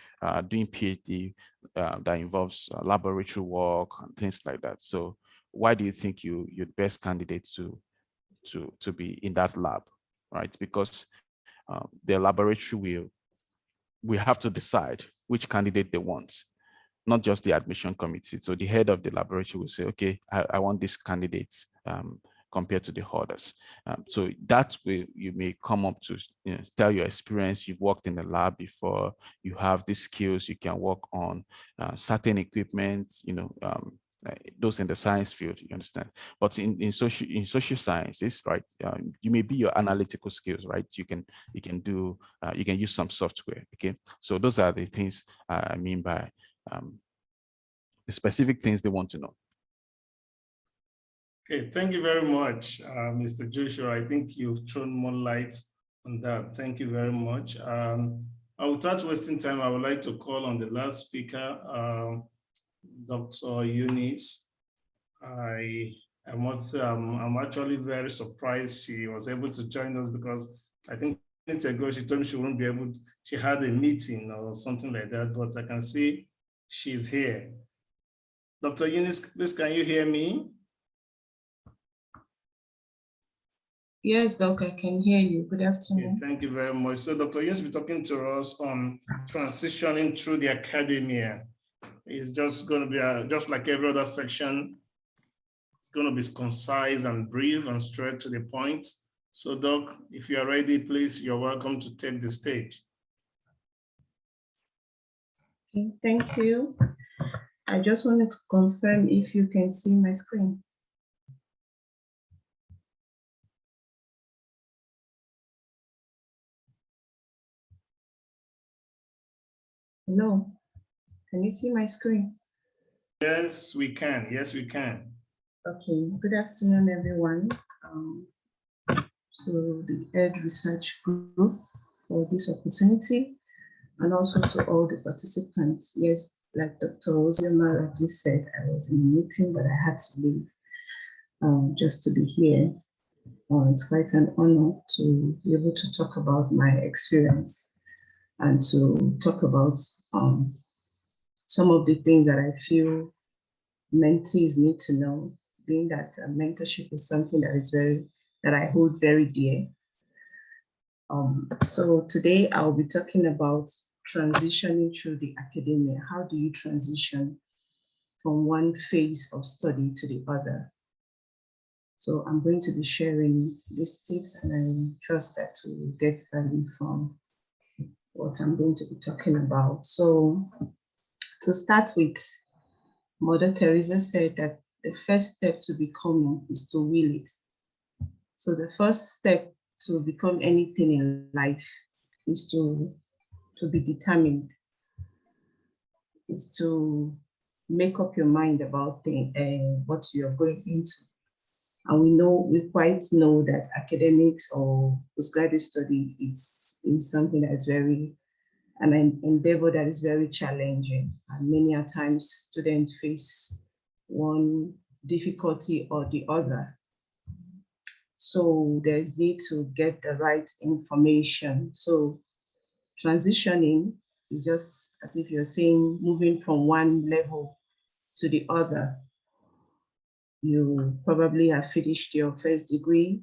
doing PhD that involves laboratory work and things like that, so why do you think you're the best candidate to be in that lab, right? Because the laboratory we have to decide which candidate they want, not just the admission committee. So the head of the laboratory will say, okay, I want this candidate compared to the others. So that's where you may come up to tell your experience. You've worked in the lab before, you have these skills, you can work on certain equipment, those in the science field, you understand. But in social sciences, right, you may be your analytical skills, right? You can use some software. Okay, so those are the things I mean by the specific things they want to know. Okay, thank you very much, Mr. Joshua. I think you've thrown more light on that. Thank you very much. Without wasting time, I would like to call on the last speaker, Dr. Eunice. I must say I'm actually very surprised she was able to join us, because I think minutes ago she told me she wouldn't be able to, she had a meeting or something like that, but I can see she's here. Dr. Eunice, please, can you hear me? Yes, Doc, I can hear you. Good afternoon. Okay, thank you very much. So Dr. Eunice will be talking to us on transitioning through the academia. It's just going to be, just like every other section, it's going to be concise and brief and straight to the point. So Doc, if you are ready, please, you're welcome to take the stage. Okay, thank you. I just wanted to confirm if you can see my screen. Hello, can you see my screen? Yes, we can. Yes, we can. Okay, good afternoon, everyone. To the EdResearch group for this opportunity, and also to all the participants. Yes, like Dr. Ozioma rightly said, I was in a meeting, but I had to leave just to be here. It's quite an honor to be able to talk about my experience and to talk about some of the things that I feel mentees need to know, being that mentorship is something that I hold very dear. So today I'll be talking about transitioning through the academia. How do you transition from one phase of study to the other? So I'm going to be sharing these tips, and I trust that you get value from what I'm going to be talking about. So to start with, Mother Teresa said that the first step to becoming is to will it. So the first step to become anything in life is to be determined, is to make up your mind about what you're going into. And we quite know that academics or postgraduate study is something that is an endeavor that is very challenging. And many a times students face one difficulty or the other. So there's need to get the right information. So transitioning is just as if you're saying, moving from one level to the other. You probably have finished your first degree,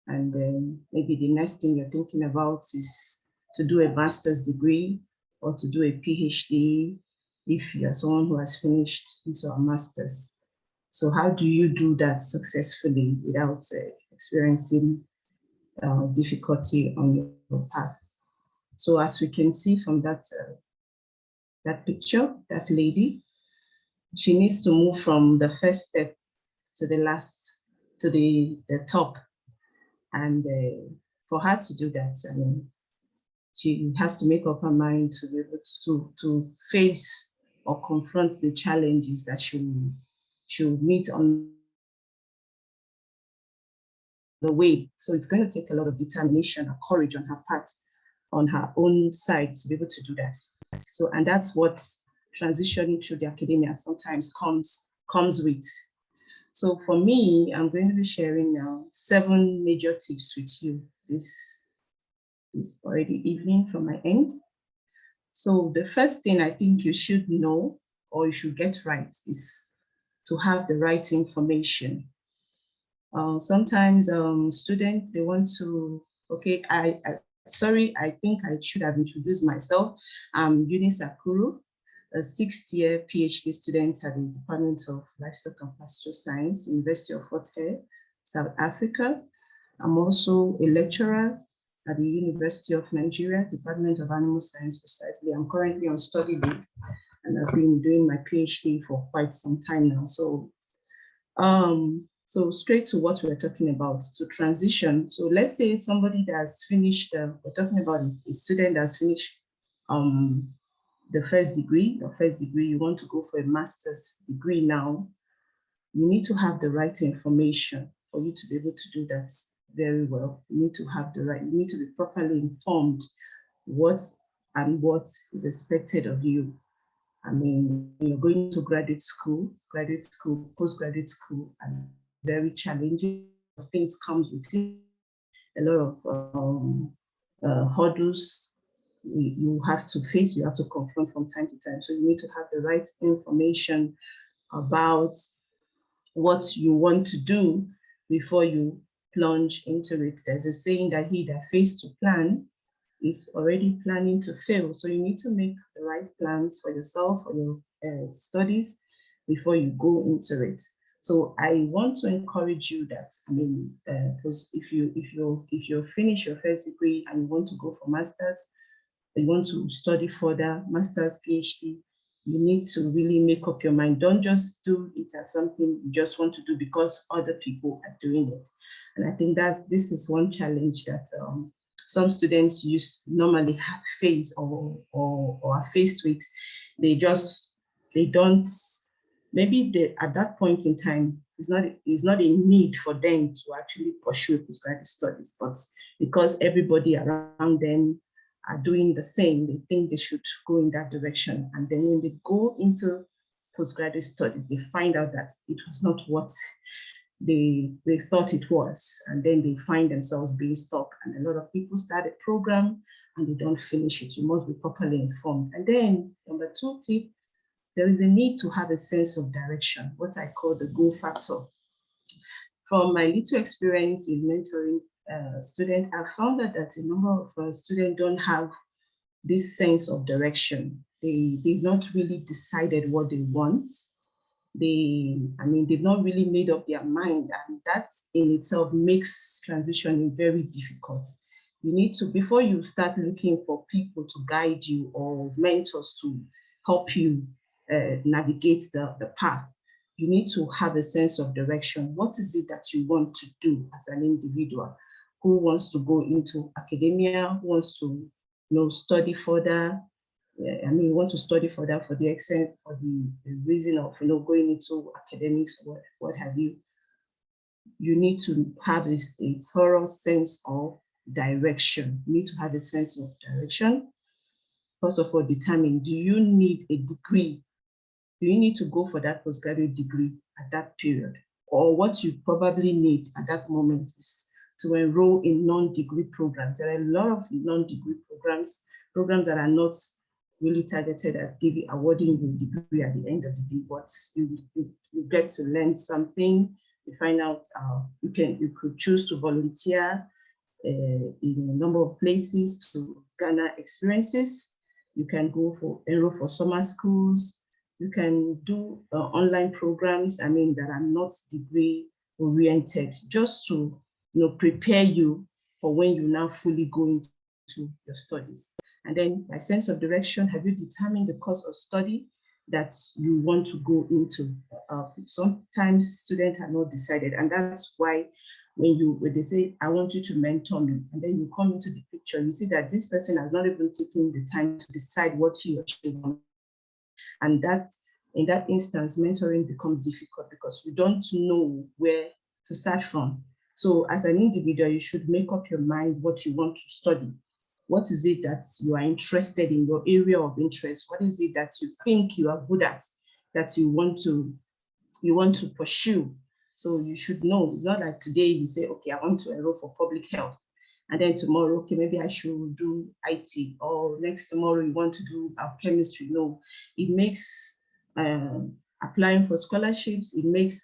and then maybe the next thing you're thinking about is to do a master's degree or to do a PhD if you're someone who has finished his or her master's. So how do you do that successfully without experiencing difficulty on your path? So as we can see from that picture, that lady, she needs to move from the first step to the last, to the top. And for her to do that, I mean, she has to make up her mind to be able to face or confront the challenges that she'll meet on the way. So it's going to take a lot of determination and courage on her part, on her own side, to be able to do that. So, and that's what transitioning through the academia sometimes comes with. So for me, I'm going to be sharing now 7 major tips with you. This is already evening from my end. So the first thing I think you should know, or you should get right, is to have the right information. Sometimes students, they want to, okay, sorry, I think I should have introduced myself. I'm Eunice Akuru, a 6th-year PhD student at the Department of Livestock and Pastoral Science, University of Authorship, South Africa. I'm also a lecturer at the University of Nigeria, Department of Animal Science precisely. I'm currently on study leave, and I've been doing my PhD for quite some time now. So straight to what we're talking about, to transition. So let's say somebody that has finished, we're talking about a student that's finished the first degree, you want to go for a master's degree now. You need to have the right information for you to be able to do that very well. You need to have the right, you need to be properly informed what is expected of you. I mean, you're going to graduate school, postgraduate school, and very challenging. Things comes with it. A lot of hurdles you have to face, you have to confront from time to time. So you need to have the right information about what you want to do before you plunge into it. There's a saying that he that fails to plan is already planning to fail. So you need to make the right plans for yourself, for your studies, before you go into it. So I want to encourage you that, I mean, because if you finish your first degree and you want to go for masters, you want to study further, master's, PhD, you need to really make up your mind. Don't just do it as something you just want to do because other people are doing it. And I think this is one challenge that some students normally face or are faced with. Maybe at that point in time, it's not a need for them to actually pursue postgraduate studies, but because everybody around them are doing the same, they think they should go in that direction. And then when they go into postgraduate studies, they find out that it was not what they thought it was. And then they find themselves being stuck. And a lot of people start a program and they don't finish it. You must be properly informed. And then number 2 tip, there is a need to have a sense of direction, what I call the go factor. From my little experience in mentoring students, I found that a number of students don't have this sense of direction. They've not really decided what they want. They've not really made up their mind, and that in itself makes transitioning very difficult. You need to, before you start looking for people to guide you or mentors to help you navigate the path, you need to have a sense of direction. What is it that you want to do as an individual? Who wants to go into academia? Who wants to study further? You want to study further for the extent or the reason of going into academics or what have you. You need to have a thorough sense of direction. You need to have a sense of direction. First of all, determine, do you need a degree? Do you need to go for that postgraduate degree at that period? Or what you probably need at that moment is to enroll in non-degree programs. There are a lot of non-degree programs that are not really targeted at awarding you a degree at the end of the day, but you get to learn something. You find out you could choose to volunteer in a number of places to garner experiences. You can enroll for summer schools. You can do online programs, that are not degree oriented, just to prepare you for when you now fully go into your studies. And then by sense of direction, have you determined the course of study that you want to go into? Sometimes students are not decided, and that's why when they say, I want you to mentor me, and then you come into the picture, you see that this person has not even taken the time to decide what he or she wants. And that, in that instance, mentoring becomes difficult because you don't know where to start from. So as an individual, you should make up your mind what you want to study. What is it that you are interested in, your area of interest? What is it that you think you are good at, that you want to pursue? So you should know. It's not like today you say, okay, I want to enroll for public health. And then tomorrow, okay, maybe I should do IT, or next tomorrow you want to do chemistry. No, it makes applying for scholarships, it makes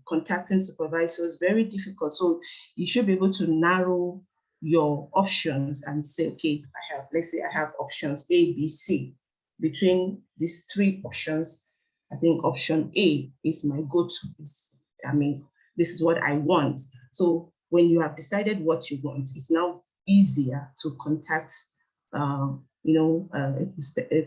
contacting supervisors very difficult. So you should be able to narrow your options and say, okay, let's say I have options A, B, C. Between these three options, I think option A is my go-to. This is what I want. So when you have decided what you want, it's now easier to contact a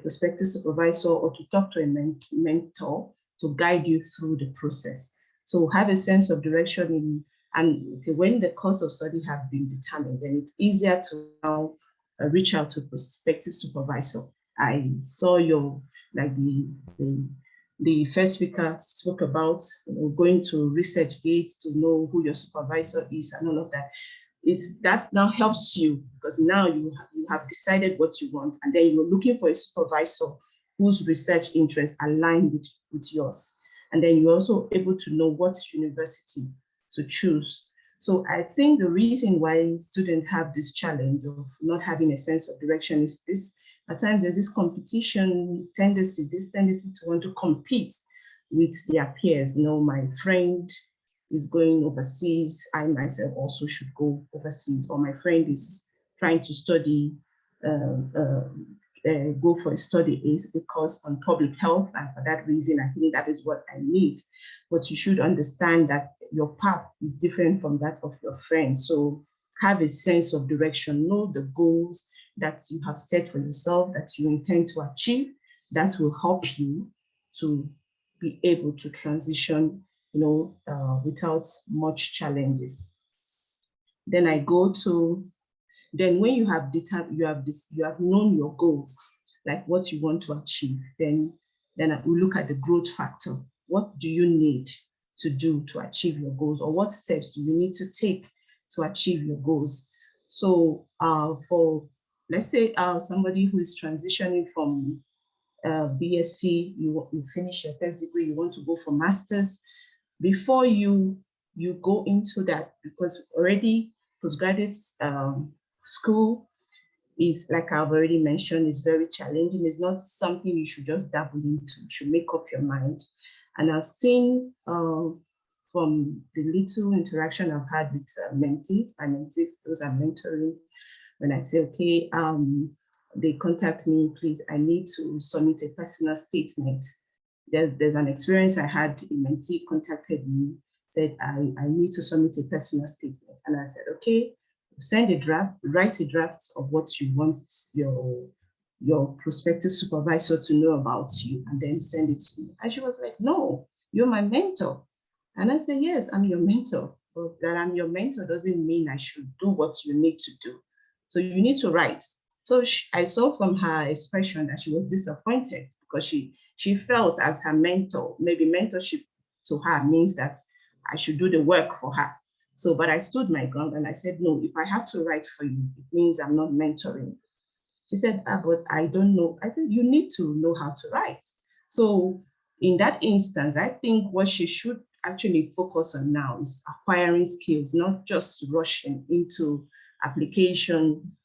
prospective supervisor or to talk to a mentor to guide you through the process. So have a sense of direction and when the course of study have been determined, then it's easier to now reach out to prospective supervisor. I saw the first speaker spoke about going to ResearchGate to know who your supervisor is and all of that. That now helps you because now you have decided what you want, and then you're looking for a supervisor whose research interests align with yours. And then you're also able to know what university to choose. So I think the reason why students have this challenge of not having a sense of direction is this. At times there's this competition tendency, to want to compete with their peers. My friend is going overseas, I myself also should go overseas, or my friend is trying to study, go for a study course on public health, and for that reason, I think that is what I need. But you should understand that your path is different from that of your friend. So have a sense of direction, know the goals that you have set for yourself, that you intend to achieve, that will help you to be able to transition, without much challenges. Then I go to, then when you have known your goals, like what you want to achieve, then we look at the growth factor. What do you need to do to achieve your goals, or what steps do you need to take to achieve your goals? So for, let's say somebody who is transitioning from BSc, you finish your first degree, you want to go for master's. Before you go into that, because already postgraduate school is, like I've already mentioned, is very challenging. It's not something you should just dabble into. You should make up your mind. And I've seen from the little interaction I've had with mentees, my mentees, those I'm mentoring, when I say, okay, they contact me, please, I need to submit a personal statement. There's an experience I had, a mentee contacted me, said, I need to submit a personal statement. And I said, okay, send a draft, write a draft of what you want your prospective supervisor to know about you, and then send it to me. And she was like, no, you're my mentor. And I said, yes, I'm your mentor, but that I'm your mentor doesn't mean I should do what you need to do. So you need to write. So I saw from her expression that she was disappointed because she felt as her mentor, maybe mentorship to her means that I should do the work for her. So, but I stood my ground and I said, no, if I have to write for you, it means I'm not mentoring. She said, but I don't know. I said, you need to know how to write. So in that instance, I think what she should actually focus on now is acquiring skills, not just rushing into application,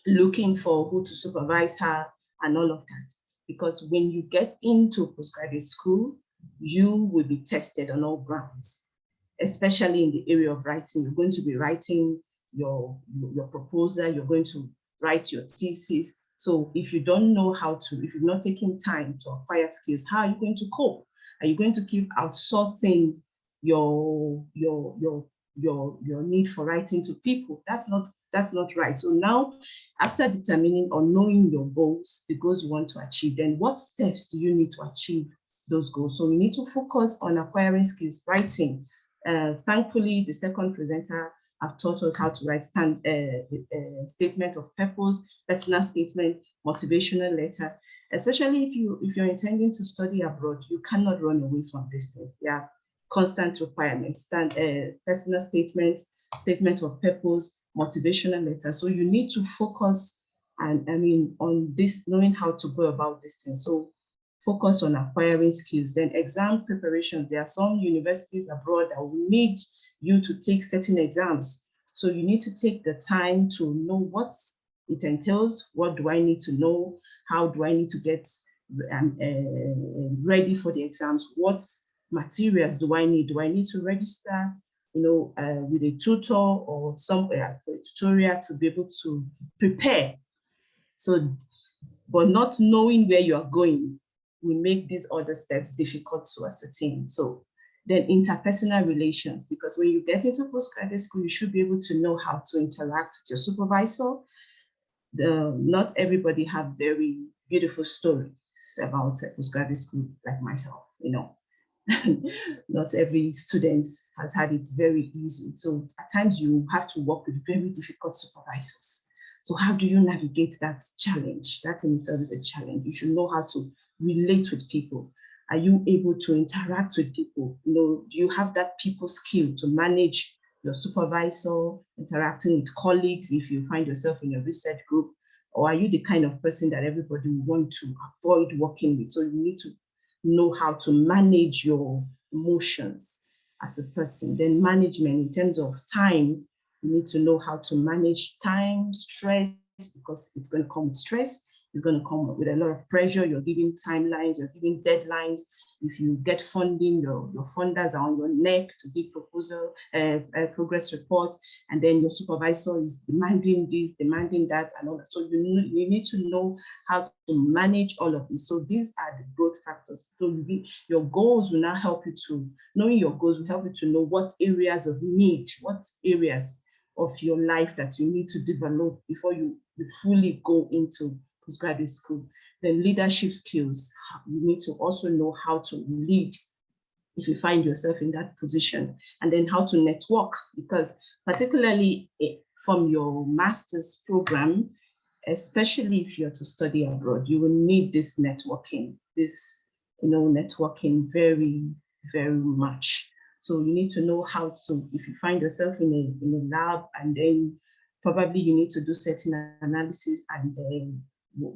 looking for who to supervise her and all of that. Because when you get into postgraduate school, you will be tested on all grounds, especially in the area of writing. You're going to be writing your proposal, you're going to write your thesis. So if you don't know how to, if you're not taking time to acquire skills, how are you going to cope? Are you going to keep outsourcing your need for writing to people? That's not right. So now, after determining or knowing your goals, the goals you want to achieve, then what steps do you need to achieve those goals? So we need to focus on acquiring skills, writing, Thankfully, the second presenter have taught us how to write statement of purpose, personal statement, motivational letter. Especially if you're intending to study abroad, you cannot run away from these things. They are constant requirements. Personal statement, statement of purpose, motivational letter. So you need to focus on this, knowing how to go about this thing. So focus on acquiring skills. Then exam preparations. There are some universities abroad that will need you to take certain exams. So you need to take the time to know what it entails. What do I need to know? How do I need to get ready for the exams? What materials do I need? Do I need to register, with a tutor or somewhere for a tutorial to be able to prepare? So, but not knowing where you are going will make these other steps difficult to ascertain. So then interpersonal relations, because when you get into postgraduate school, you should be able to know how to interact with your supervisor. Not everybody have very beautiful stories about postgraduate school like myself, Not every student has had it very easy. So at times you have to work with very difficult supervisors. So how do you navigate that challenge? That in itself is a challenge. You should know how to relate with people. Are you able to interact with people? Do you have that people skill to manage your supervisor, interacting with colleagues if you find yourself in a research group? Or are you the kind of person that everybody will want to avoid working with? So you need to know how to manage your emotions as a person. Then management in terms of time, you need to know how to manage time, stress, because it's going to come with stress. It's going to come with a lot of pressure. You're giving timelines, you're giving deadlines. If you get funding, your funders are on your neck to give proposal, progress report, and then your supervisor is demanding this, demanding that, and all that. So you need to know how to manage all of this. So these are the growth factors. So your goals will now help you to, knowing your goals will help you to know what areas of need, what areas of your life that you need to develop before you fully go into postgraduate school. Then leadership skills, you need to also know how to lead if you find yourself in that position, and then how to network, because particularly from your master's program, especially if you're to study abroad, you will need this networking, networking very, very much. So you need to know how to, if you find yourself in a lab, and then probably you need to do certain analysis, and then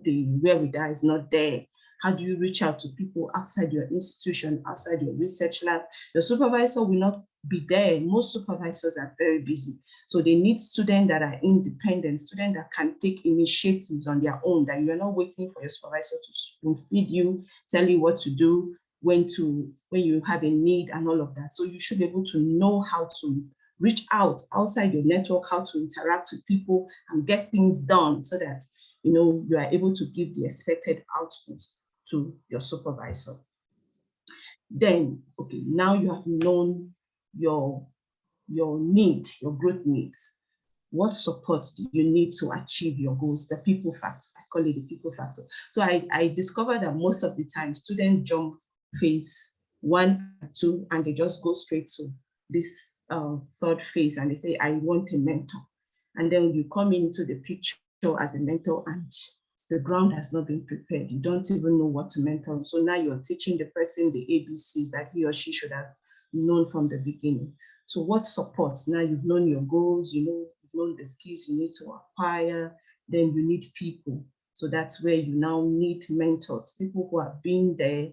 the wherewithal is not there. How do you reach out to people outside your institution, outside your research lab? Your supervisor will not be there. Most supervisors are very busy. So they need students that are independent, students that can take initiatives on their own, that you're not waiting for your supervisor to feed you, tell you what to do, when you have a need and all of that. So you should be able to know how to reach out outside your network, how to interact with people and get things done so that you are able to give the expected output to your supervisor. Then, okay, now you have known your need, your growth needs. What support do you need to achieve your goals? The people factor, I call it the people factor. So I discovered that most of the time students jump phase 1 and 2, and they just go straight to this third phase, and they say, I want a mentor. And then you come into the picture as a mentor, and the ground has not been prepared. You don't even know what to mentor. So now you're teaching the person the ABCs that he or she should have known from the beginning. So what supports? Now you've known your goals, you've known the skills you need to acquire, then you need people. So that's where you now need mentors, people who have been there,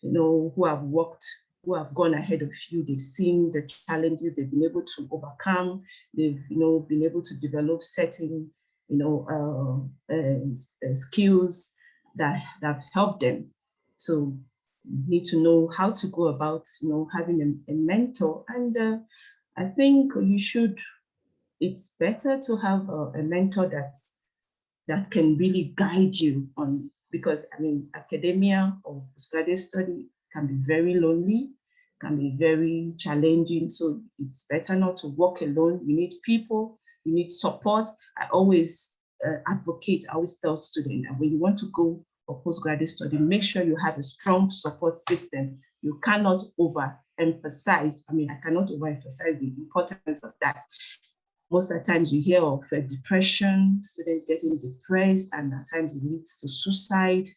who have worked, who have gone ahead of you. They've seen the challenges, they've been able to overcome, they've been able to develop certain skills that have helped them. So you need to know how to go about having a mentor. And I think it's better to have a mentor that can really guide you on, because academia or postgraduate study can be very lonely, can be very challenging. So it's better not to walk alone. You need people, you need support. I always advocate, I always tell students that when you want to go for postgraduate study, make sure you have a strong support system. You cannot emphasize, I mean, I cannot overemphasize the importance of that. Most of the times you hear of depression, students getting depressed, and at times it leads to suicide.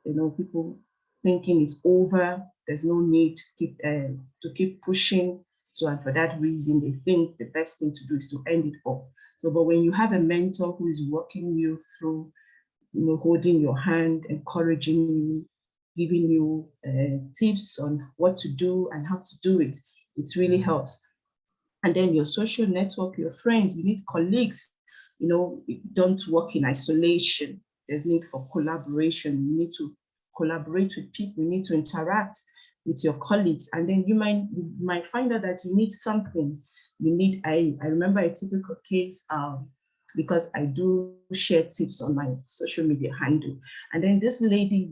You know, people thinking it's over. There's no need to keep pushing. So, and for that reason, they think the best thing to do is to end it all. So, but when you have a mentor who is walking you through, you know, holding your hand, encouraging you, giving you tips on what to do and how to do it, it really helps. And then your social network, your friends, you need colleagues. You know, don't work in isolation. There's need for collaboration. You need to collaborate with people. You need to interact with your colleagues. And then you might find out that you need something. You need, I remember a typical case, because I do share tips on my social media handle. And then this lady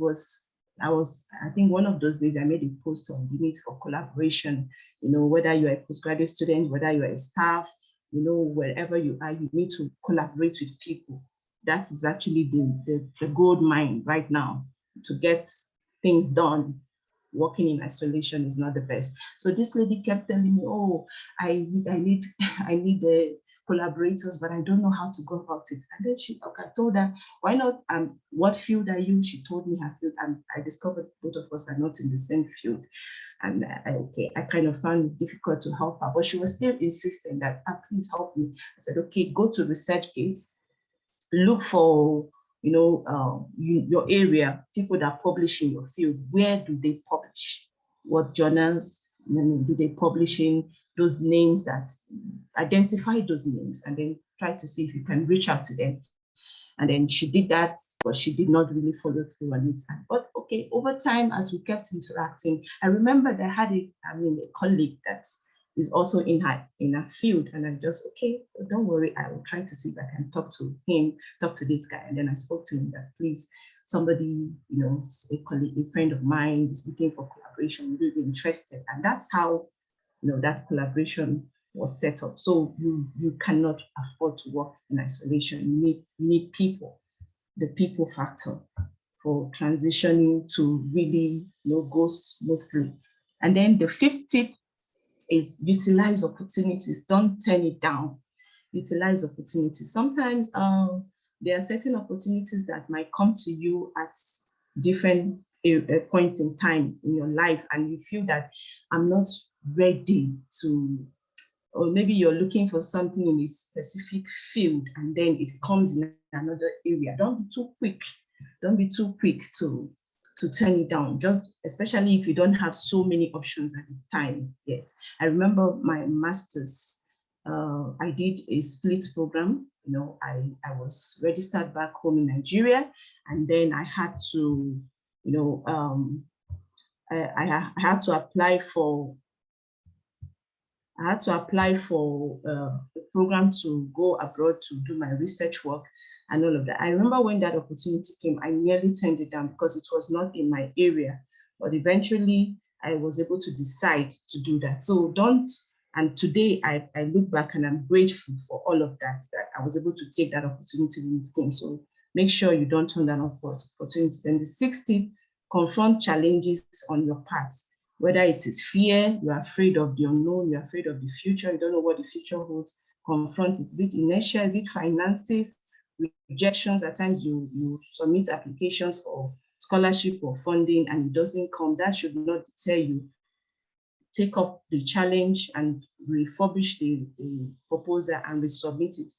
I think one of those days I made a post on the need for collaboration. You know, whether you're a postgraduate student, whether you're a staff, you know, wherever you are, you need to collaborate with people. That is actually the gold mine right now. To get things done, working in isolation is not the best. So this lady kept telling me, oh, I need collaborators, but I don't know how to go about it. And then I told her, why not, what field are you? She told me her field, and I discovered both of us are not in the same field. And I kind of found it difficult to help her, but she was still insisting that, please help me. I said, okay, go to ResearchGate, look for, you know, your area, people that publish in your field. Where do they publish? What journals do they publish in? Those names, that identify those names, and then try to see if you can reach out to them. And then she did that, but she did not really follow through on it. But okay, over time, as we kept interacting, I remember that I had a colleague that is also in her field, and I just, okay, don't worry, I will try to see if I can talk to him, talk to this guy. And then I spoke to him that, please, somebody, you know, a colleague, a friend of mine is looking for collaboration, really interested. And that's how, you know, that collaboration was set up. So you cannot afford to work in isolation. You need people, the people factor for transitioning to really, you know, go smoothly. And then the fifth tip is utilize opportunities. Don't turn it down. Utilize opportunities. Sometimes there are certain opportunities that might come to you at different points in time in your life, and you feel that I'm not ready to, or maybe you're looking for something in a specific field and then it comes in another area. Don't be too quick. Don't be too quick to turn it down, just especially if you don't have so many options at the time. Yes, I remember my master's, I did a split program. You know, I was registered back home in Nigeria, and then I had to, you know, I had to apply for the program to go abroad to do my research work and all of that. I remember when that opportunity came, I nearly turned it down because it was not in my area, but eventually I was able to decide to do that. So and today I look back and I'm grateful for all of that I was able to take that opportunity when it came. So make sure you don't turn down opportunity. Then the sixth tip, confront challenges on your path. Whether it is fear, you're afraid of the unknown, you're afraid of the future, you don't know what the future holds, confront it. Is it inertia? Is it finances? Rejections? At times you submit applications for scholarship or funding and it doesn't come. That should not deter you. Take up the challenge and refurbish the proposal and resubmit it.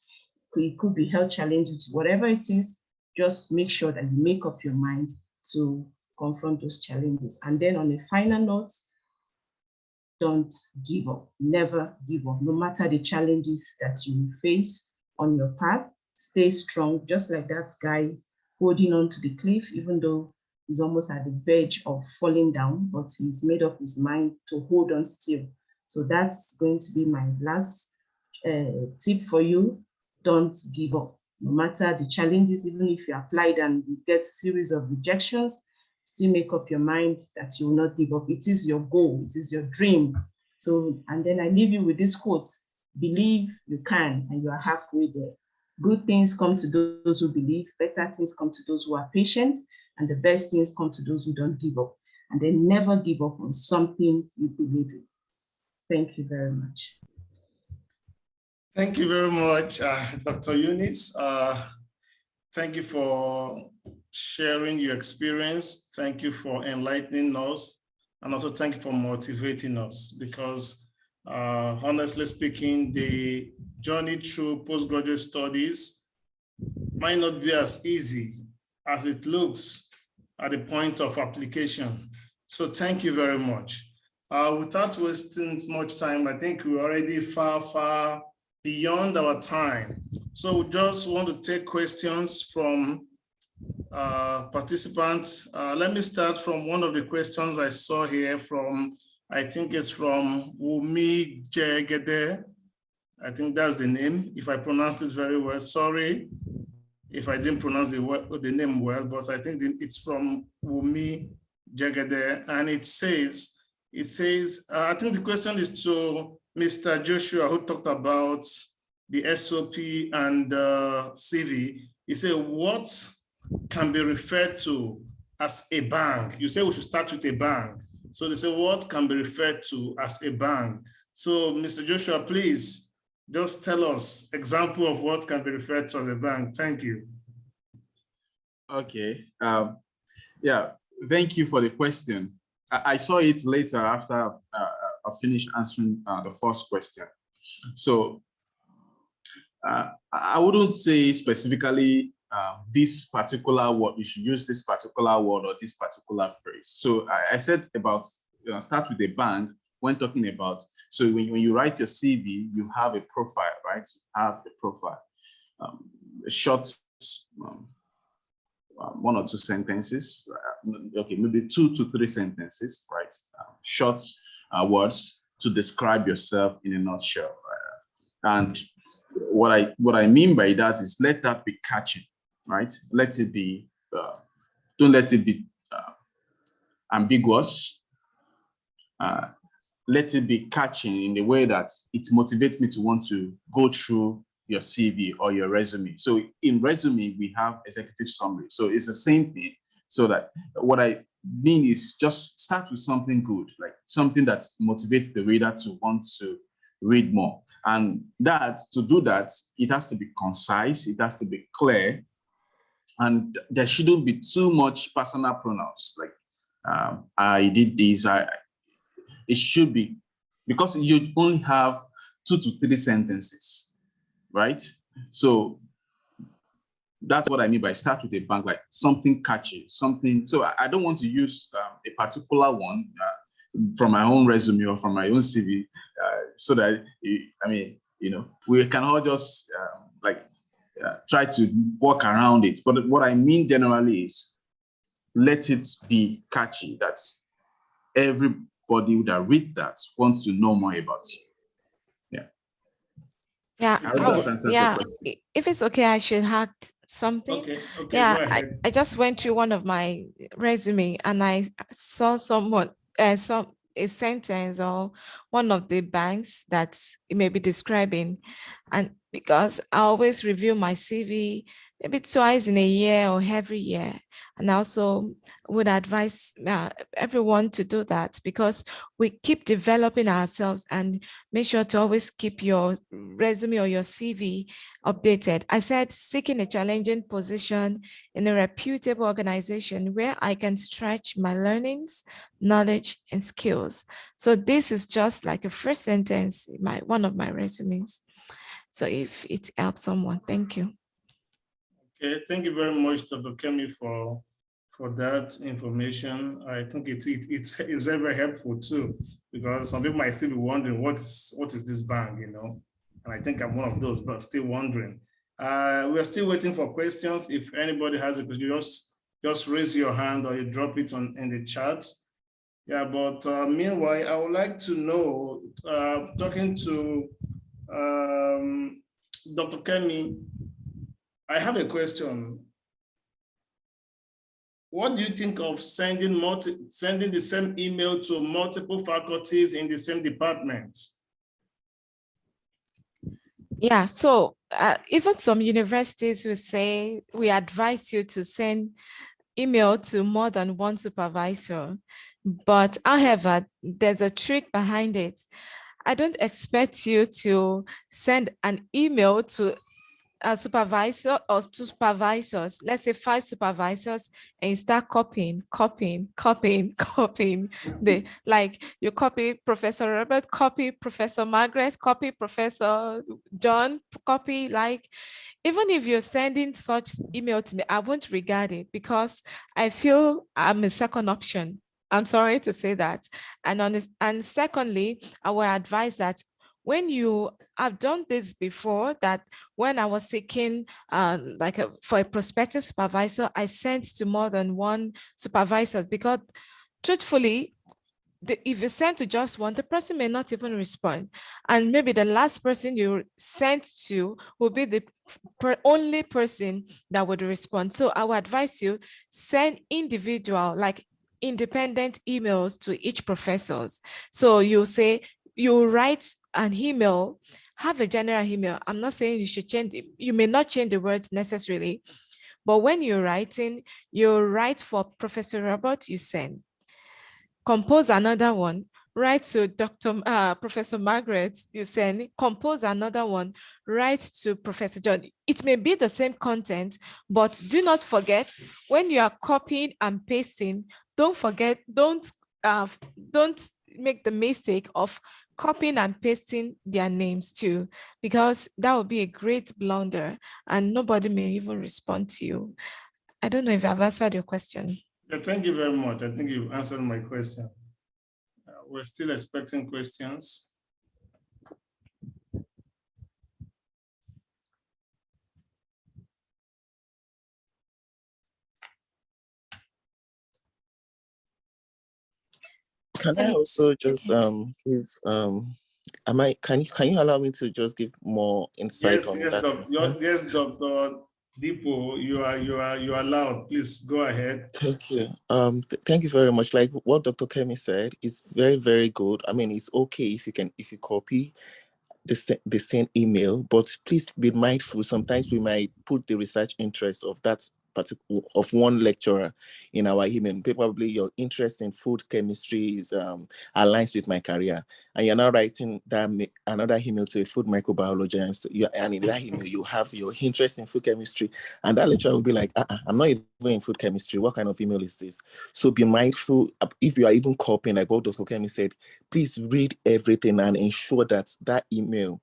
It could be health challenges, whatever it is, just make sure that you make up your mind to confront those challenges. And then on a final note, don't give up. Never give up. No matter the challenges that you face on your path, stay strong, just like that guy holding on to the cliff, even though he's almost at the verge of falling down, but he's made up his mind to hold on still. So that's going to be my last tip for you. Don't give up. No matter the challenges, even if you applied and you get a series of rejections, still make up your mind that you will not give up. It is your goal, it is your dream. So, and then I leave you with this quote: believe you can, and you are halfway there. Good things come to those who believe, better things come to those who are patient, and the best things come to those who don't give up. And then never give up on something you believe in. Thank you very much. Thank you very much, Dr. Eunice. Thank you for sharing your experience. Thank you for enlightening us. And also thank you for motivating us, because honestly speaking, the journey through postgraduate studies might not be as easy as it looks at the point of application. So thank you very much. Without wasting much time, I think we're already far beyond our time. So we just want to take questions from participants. Let me start from one of the questions I saw here from, I think it's from Wumi Jegede. I think that's the name, if I pronounced it very well. Sorry if I didn't pronounce the name well, but I think it's from Wumi Jegede, and it says, I think the question is to Mr. Joshua, who talked about the SOP and the CV. He said, what can be referred to as a bank? You say we should start with a bank. So they say, what can be referred to as a bank? So Mr. Joshua, please just tell us example of what can be referred to as a bank. Thank you. Okay. Yeah, thank you for the question. I saw it later after I finished answering the first question. So I wouldn't say specifically this particular word, you should use this particular word or this particular phrase. So I said about, start with a bank when talking about, so when you write your CV, you have a profile, right? You have a profile, a short, one or two sentences, okay, maybe 2 to 3 sentences, right? Short words to describe yourself in a nutshell. And what I mean by that is let that be catchy, right? Let it be, don't let it be ambiguous. Let it be catchy in the way that it motivates me to want to go through your CV or your resume. So in resume, we have executive summary. So it's the same thing. So that what I mean is just start with something good, like something that motivates the reader to want to read more. And that, to do that, it has to be concise, it has to be clear, and there shouldn't be too much personal pronouns, like I did this, it should be, because you only have 2 to 3 sentences, right? So that's what I mean by start with a bang, like something catchy, something. So I don't want to use a particular one from my own resume or from my own CV, so that, I mean, we can all just try to work around it. But what I mean generally is let it be catchy, that everybody that read that wants to know more about you. Yeah, Yeah. if it's okay, I should add something. Okay, Yeah, go ahead. I just went through one of my resume and I saw a sentence or one of the banks that it may be describing, and because I always review my CV maybe twice in a year or every year, and I also would advise everyone to do that, because we keep developing ourselves, and make sure to always keep your resume or your CV updated. I said seeking a challenging position in a reputable organization where I can stretch my learnings, knowledge, and skills. So this is just like a first sentence in one of my resumes. So if it helps someone, thank you. Okay, thank you very much, Dr. Kemi, for that information. I think it's very, very helpful too, because some people might still be wondering what is this bank, And I think I'm one of those, but still wondering. We're still waiting for questions. If anybody has a question, just raise your hand or you drop it in the chat. Yeah, but meanwhile, I would like to know, talking to Dr. Kemi, I have a question. What do you think of sending the same email to multiple faculties in the same department? Yeah, so even some universities will say, we advise you to send email to more than one supervisor. But however, there's a trick behind it. I don't expect you to send an email to a supervisor or two supervisors, let's say 5 supervisors, and you start copying. Like you copy Professor Robert, copy Professor Margaret, copy Professor John, copy, like, even if you're sending such email to me, I won't regard it because I feel I'm a second option. I'm sorry to say that. And secondly, I will advise that when you have done this before, that when I was seeking for a prospective supervisor, I sent to more than one supervisors because truthfully, if you send to just one, the person may not even respond. And maybe the last person you sent to will be the only person that would respond. So I would advise you, send individual, like independent emails to each professors. So you say, you write an email, have a general email. I'm not saying you should change, you may not change the words necessarily, but when you're writing, you write for Professor Robert, you send. Compose another one, write to Professor Margaret, you send. Compose another one, write to Professor John. It may be the same content, but do not forget, when you are copying and pasting, don't make the mistake of copying and pasting their names too, because that would be a great blunder and nobody may even respond to you. I don't know if I've answered your question. Yeah, thank you very much. I think you've answered my question. We're still expecting questions. Can I also just give can you allow me to just give more insight on that? Yes, Dr. Dipo, you are allowed. Please go ahead. Thank you. Thank you very much. Like what Dr. Kemi said, it's very, very good. I mean, it's okay if you copy the same email, but please be mindful. Sometimes we might put the research interest of that particular of one lecturer in our email. Probably your interest in food chemistry is aligns with my career, and you're now writing that another email to a food microbiology, and in that email you have your interest in food chemistry, and that lecturer will be like, I'm not even in food chemistry. What kind of email is this? So be mindful. If you are even copying, like what Dr. Kemi said, please read everything and ensure that that email,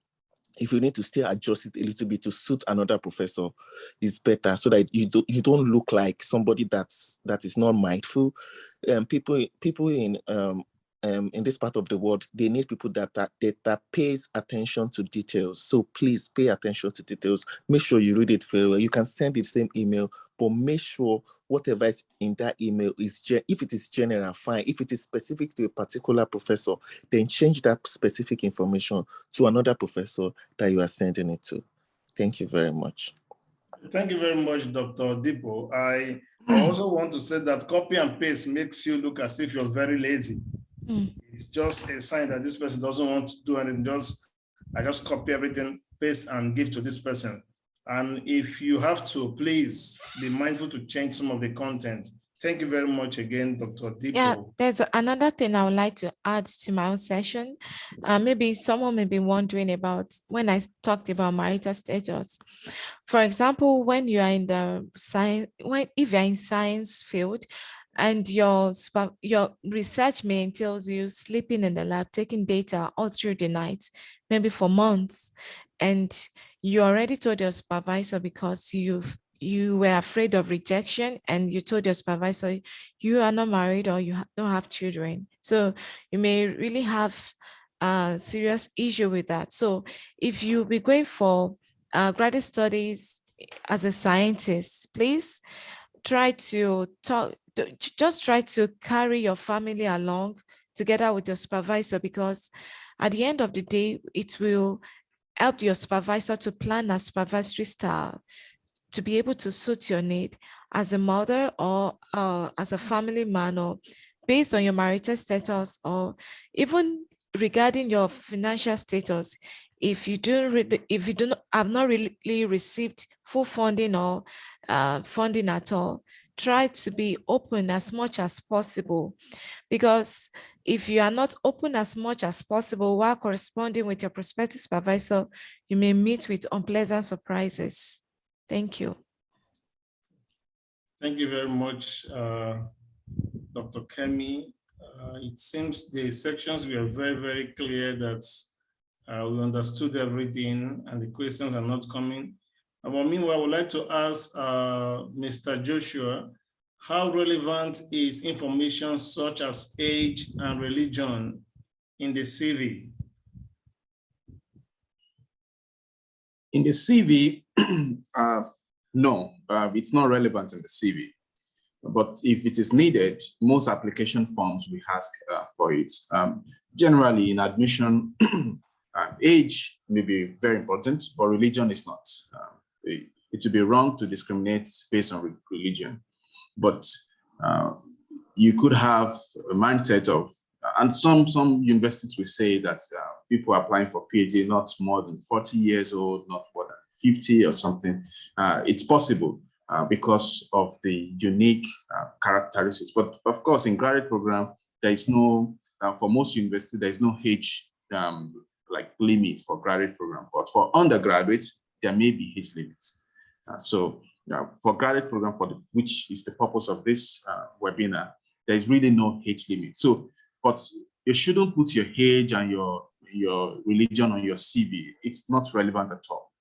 if you need to still adjust it a little bit to suit another professor, is better, so that you don't look like somebody that is not mindful. People in this part of the world, they need people that pays attention to details. So please pay attention to details. Make sure you read it very well. You can send the same email, but make sure whatever is in that email is, if it is general, fine. If it is specific to a particular professor, then change that specific information to another professor that you are sending it to. Thank you very much. Thank you very much, Dr. Dipo. I also want to say that copy and paste makes you look as if you're very lazy. It's just a sign that this person doesn't want to do anything. I just copy everything, paste, and give to this person. And if you have to, please be mindful to change some of the content. Thank you very much again, Dr. Dipo. Yeah, there's another thing I would like to add to my own session. Maybe someone may be wondering about when I talked about marital status. For example, when you are in the science, if you're in science field, and your research may entails you sleeping in the lab, taking data all through the night, maybe for months, and you already told your supervisor because you were afraid of rejection, and you told your supervisor you are not married or you don't have children. So you may really have a serious issue with that. So if you be going for graduate studies as a scientist, please try to try to carry your family along together with your supervisor, because at the end of the day, it will help your supervisor to plan a supervisory style to be able to suit your need as a mother or as a family man, or based on your marital status, or even regarding your financial status. If you have not really received full funding or funding at all, try to be open as much as possible, because if you are not open as much as possible while corresponding with your prospective supervisor, you may meet with unpleasant surprises. Thank you. Thank you very much, Dr. Kemi. It seems the sections were very, very clear that we understood everything and the questions are not coming. But meanwhile, I would like to ask Mr. Joshua, how relevant is information such as age and religion in the CV? In the CV, no, it's not relevant in the CV. But if it is needed, most application forms we ask for it. Generally, in admission, age may be very important, but religion is not. It would be wrong to discriminate based on religion. But you could have a mindset of, and some universities will say that people applying for PhD not more than 40 years old, not more than 50 or something. It's possible because of the unique characteristics. But of course, in graduate program, there is no, for most universities, there is no age like limit for graduate program. But for undergraduates, there may be age limits. So for graduate program, which is the purpose of this webinar, there is really no age limit. So, but you shouldn't put your age and your religion on your CV. It's not relevant at all.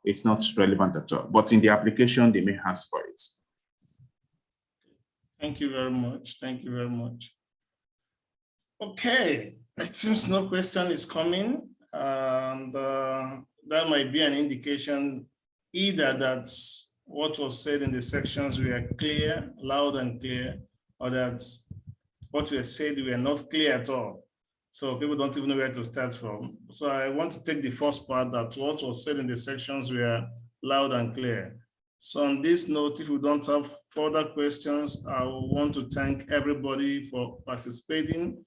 It's not relevant at all. But in the application, they may ask for it. Thank you very much. Thank you very much. Okay, it seems no question is coming. And that might be an indication either that what was said in the sections were clear, loud and clear, or that what we said were not clear at all. So people don't even know where to start from. So I want to take the first part, that what was said in the sections were loud and clear. So on this note, if we don't have further questions, I want to thank everybody for participating.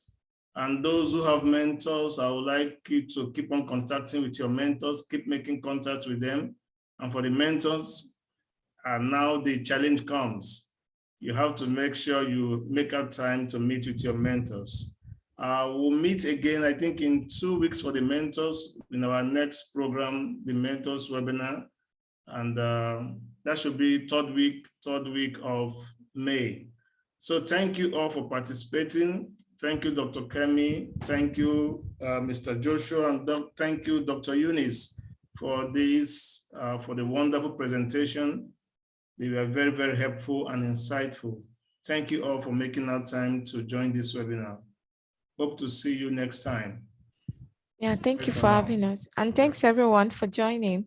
And those who have mentors, I would like you to keep on contacting with your mentors, keep making contact with them. And for the mentors, now the challenge comes. You have to make sure you make out time to meet with your mentors. We'll meet again, I think, in 2 weeks for the mentors in our next program, the mentors webinar. And that should be third week of May. So thank you all for participating. Thank you, Dr. Kemi. Thank you, Mr. Joshua, and thank you, Dr. Eunice, for this, for the wonderful presentation. They were very, very helpful and insightful. Thank you all for making our time to join this webinar. Hope to see you next time. Yeah, thank you for having us. And thanks everyone for joining.